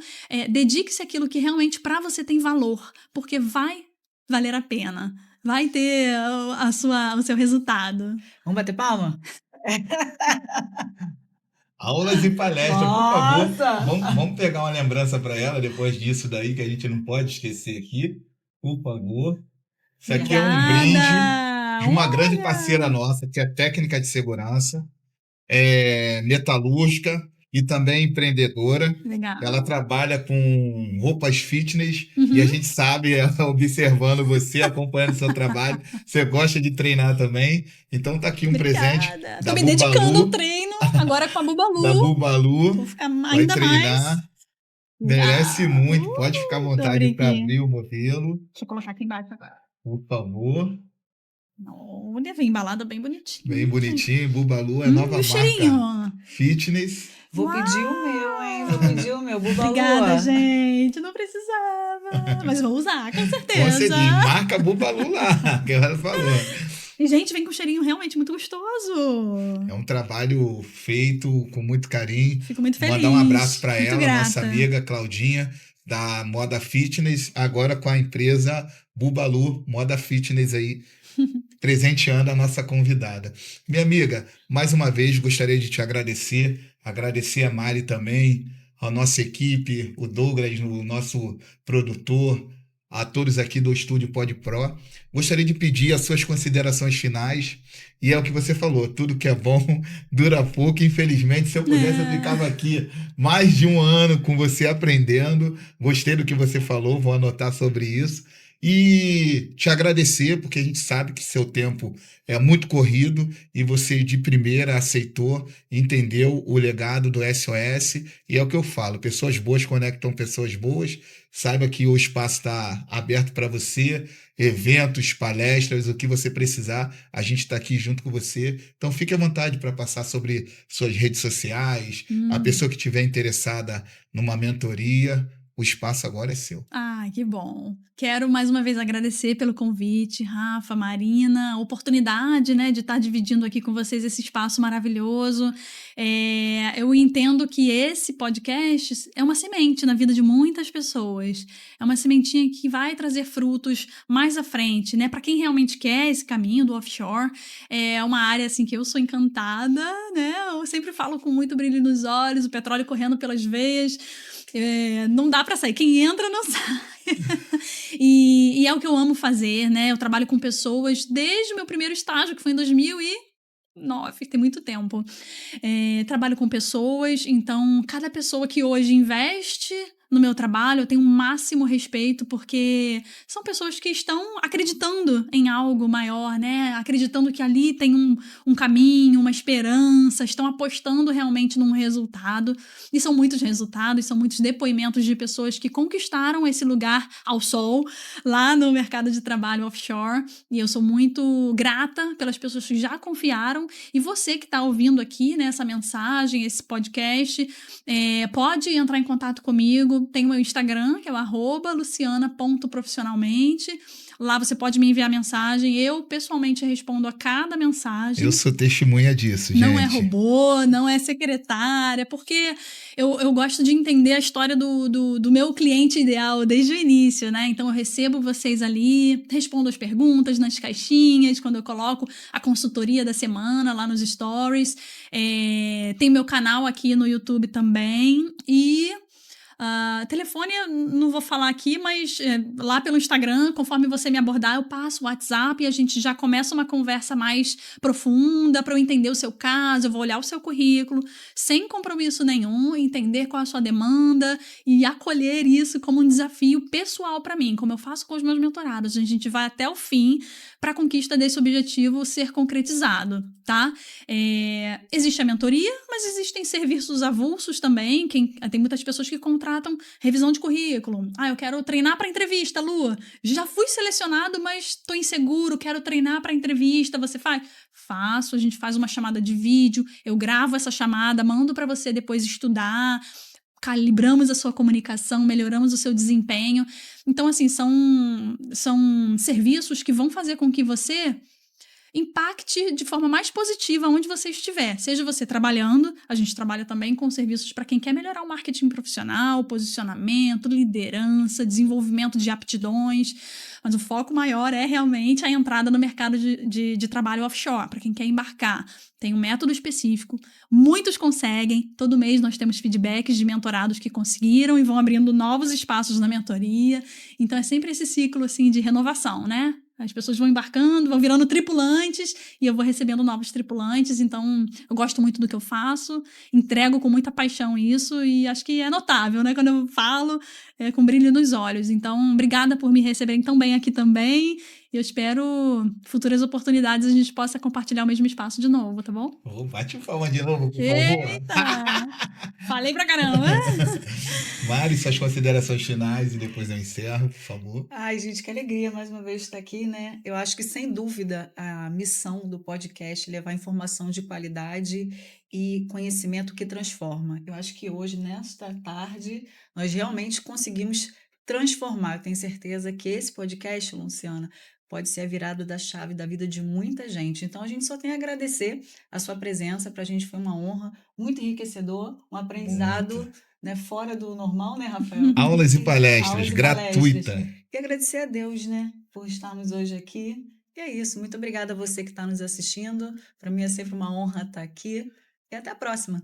dedique-se àquilo que realmente para você tem valor, porque vai valer a pena, vai ter o seu resultado. Vamos bater palma? Aulas e palestras, Nossa! por favor. Vamos pegar uma lembrança para ela depois disso daí, que a gente não pode esquecer aqui. Por favor. Isso aqui é um brinde de uma grande parceira nossa, que é técnica de segurança, metalúrgica e também empreendedora. Legal. Ela trabalha com roupas fitness e a gente sabe, ela observando você, acompanhando o seu trabalho. Você gosta de treinar também. Então tá aqui um presente da Tô me Bubalu, dedicando ao treino, agora com a Bubalu. da Bubalu. Vou ficar Vai ainda treinar. mais. Merece muito. Pode ficar à vontade para abrir o modelo. Deixa eu colocar aqui embaixo agora. Por favor. Olha, vem embalada bem bonitinho. Bem bonitinho. Bubalu é nova marca cheirinho. fitness. Vou pedir o meu, hein? Vou pedir o meu. Bubalu. Obrigada, gente. Não precisava. Mas vou usar, com certeza. Com certeza. Marca Bubalu lá, que ela falou. E, gente, vem com um cheirinho realmente muito gostoso. É um trabalho feito com muito carinho. Fico muito feliz. Mandar um abraço para muito ela, grata. nossa amiga Claudinha, da Moda Fitness, agora com a empresa Bubalu Moda Fitness aí, presenteando a nossa convidada. Minha amiga, mais uma vez gostaria de te agradecer a Mari também, a nossa equipe, o Douglas, o nosso produtor, a todos aqui do Estúdio Pod Pro. Gostaria de pedir as suas considerações finais, e é o que você falou, tudo que é bom dura pouco, infelizmente. Se eu pudesse, eu ficava aqui mais de um ano com você aprendendo. Gostei do que você falou, vou anotar sobre isso. e te agradecer, porque a gente sabe que seu tempo é muito corrido e você de primeira aceitou, entendeu o legado do SOS, e é o que eu falo, pessoas boas conectam pessoas boas. Saiba que o espaço está aberto para você, eventos, palestras, o que você precisar, a gente está aqui junto com você. Então fique à vontade para passar sobre suas redes sociais, a pessoa que estiver interessada numa mentoria, o espaço agora é seu. Ah, que bom. Quero mais uma vez agradecer pelo convite, Rafa, Marina, a oportunidade, né, de estar dividindo aqui com vocês esse espaço maravilhoso. Eu entendo que esse podcast é uma semente na vida de muitas pessoas. É uma sementinha que vai trazer frutos mais à frente, né? Para quem realmente quer esse caminho do offshore, é uma área assim que eu sou encantada, né? Eu sempre falo com muito brilho nos olhos, o petróleo correndo pelas veias. Não dá pra sair. Quem entra não sai. E é o que eu amo fazer, né? Eu trabalho com pessoas desde o meu primeiro estágio, que foi em 2009, tem muito tempo. Trabalho com pessoas, então cada pessoa que hoje investe no meu trabalho, eu tenho o máximo respeito, porque são pessoas que estão acreditando em algo maior, né? Acreditando que ali tem um caminho, uma esperança, estão apostando realmente num resultado. E são muitos resultados, são muitos depoimentos de pessoas que conquistaram esse lugar ao sol, lá no mercado de trabalho offshore. E eu sou muito grata pelas pessoas que já confiaram. E você que está ouvindo aqui, né, essa mensagem, esse podcast, pode entrar em contato comigo. Tem o meu Instagram, que é o @luciana.profissionalmente. Lá você pode me enviar mensagem. Eu, pessoalmente, respondo a cada mensagem. Eu sou testemunha disso, gente. Não é robô, não é secretária, porque eu gosto de entender a história do meu cliente ideal desde o início, né? Então, eu recebo vocês ali, respondo as perguntas nas caixinhas, quando eu coloco a consultoria da semana lá nos stories. Tem meu canal aqui no YouTube também. E... telefone eu não vou falar aqui, mas lá pelo Instagram, conforme você me abordar, eu passo o WhatsApp e a gente já começa uma conversa mais profunda para eu entender o seu caso, eu vou olhar o seu currículo, sem compromisso nenhum, entender qual é a sua demanda e acolher isso como um desafio pessoal para mim, como eu faço com os meus mentorados. A gente vai até o fim para a conquista desse objetivo ser concretizado, tá? Existe a mentoria, mas existem serviços avulsos também. Tem muitas pessoas que contratam revisão de currículo. Eu quero treinar para entrevista, Lu. Já fui selecionado, mas estou inseguro, quero treinar para entrevista. Você faz? Faço, a gente faz uma chamada de vídeo, eu gravo essa chamada, mando para você depois estudar, calibramos a sua comunicação, melhoramos o seu desempenho. Então, assim, são serviços que vão fazer com que você impacte de forma mais positiva onde você estiver. Seja você trabalhando, a gente trabalha também com serviços para quem quer melhorar o marketing profissional, posicionamento, liderança, desenvolvimento de aptidões, mas o foco maior é realmente a entrada no mercado de trabalho offshore, para quem quer embarcar. Tem um método específico, muitos conseguem, todo mês nós temos feedbacks de mentorados que conseguiram e vão abrindo novos espaços na mentoria, então é sempre esse ciclo assim, de renovação, né? As pessoas vão embarcando, vão virando tripulantes e eu vou recebendo novos tripulantes, então eu gosto muito do que eu faço, entrego com muita paixão isso e acho que é notável, né? Quando eu falo, com brilho nos olhos. Então, obrigada por me receberem tão bem aqui também. Eu espero futuras oportunidades a gente possa compartilhar o mesmo espaço de novo, tá bom? Bate palma de novo, por favor. Eita! Falei pra caramba! Mari, suas considerações finais e depois eu encerro, por favor. Ai, gente, que alegria mais uma vez estar aqui, né? Eu acho que, sem dúvida, a missão do podcast é levar informação de qualidade e conhecimento que transforma. Eu acho que hoje, nesta tarde, nós realmente conseguimos transformar. Eu tenho certeza que esse podcast, Luciana, pode ser a virada da chave da vida de muita gente. Então, a gente só tem a agradecer a sua presença. Para a gente foi uma honra, muito enriquecedor, um aprendizado, né, fora do normal, né, Rafael? Aulas e palestras, Aulas e gratuita. palestras. E agradecer a Deus, né, por estarmos hoje aqui. E é isso. Muito obrigada a você que está nos assistindo. Para mim é sempre uma honra estar aqui. E até a próxima.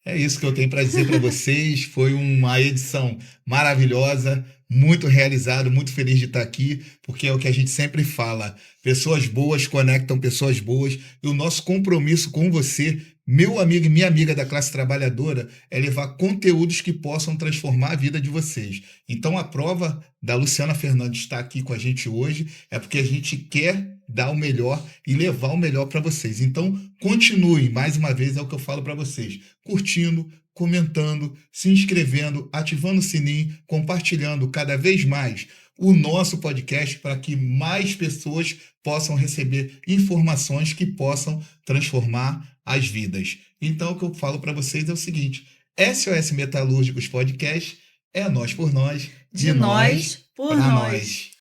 É isso que eu tenho para dizer para vocês. Foi uma edição maravilhosa, muito realizado, muito feliz de estar aqui, porque é o que a gente sempre fala. Pessoas boas conectam pessoas boas e o nosso compromisso com você, meu amigo e minha amiga da classe trabalhadora é levar conteúdos que possam transformar a vida de vocês. Então, a prova da Luciana Fernandes estar aqui com a gente hoje é porque a gente quer dar o melhor e levar o melhor para vocês. Então, continue, mais uma vez, é o que eu falo para vocês, curtindo, comentando, se inscrevendo, ativando o sininho, compartilhando cada vez mais o nosso podcast para que mais pessoas possam receber informações que possam transformar as vidas. Então, o que eu falo para vocês é o seguinte: SOS Metalúrgicos Podcast é nós por nós, De nós, por pra nós.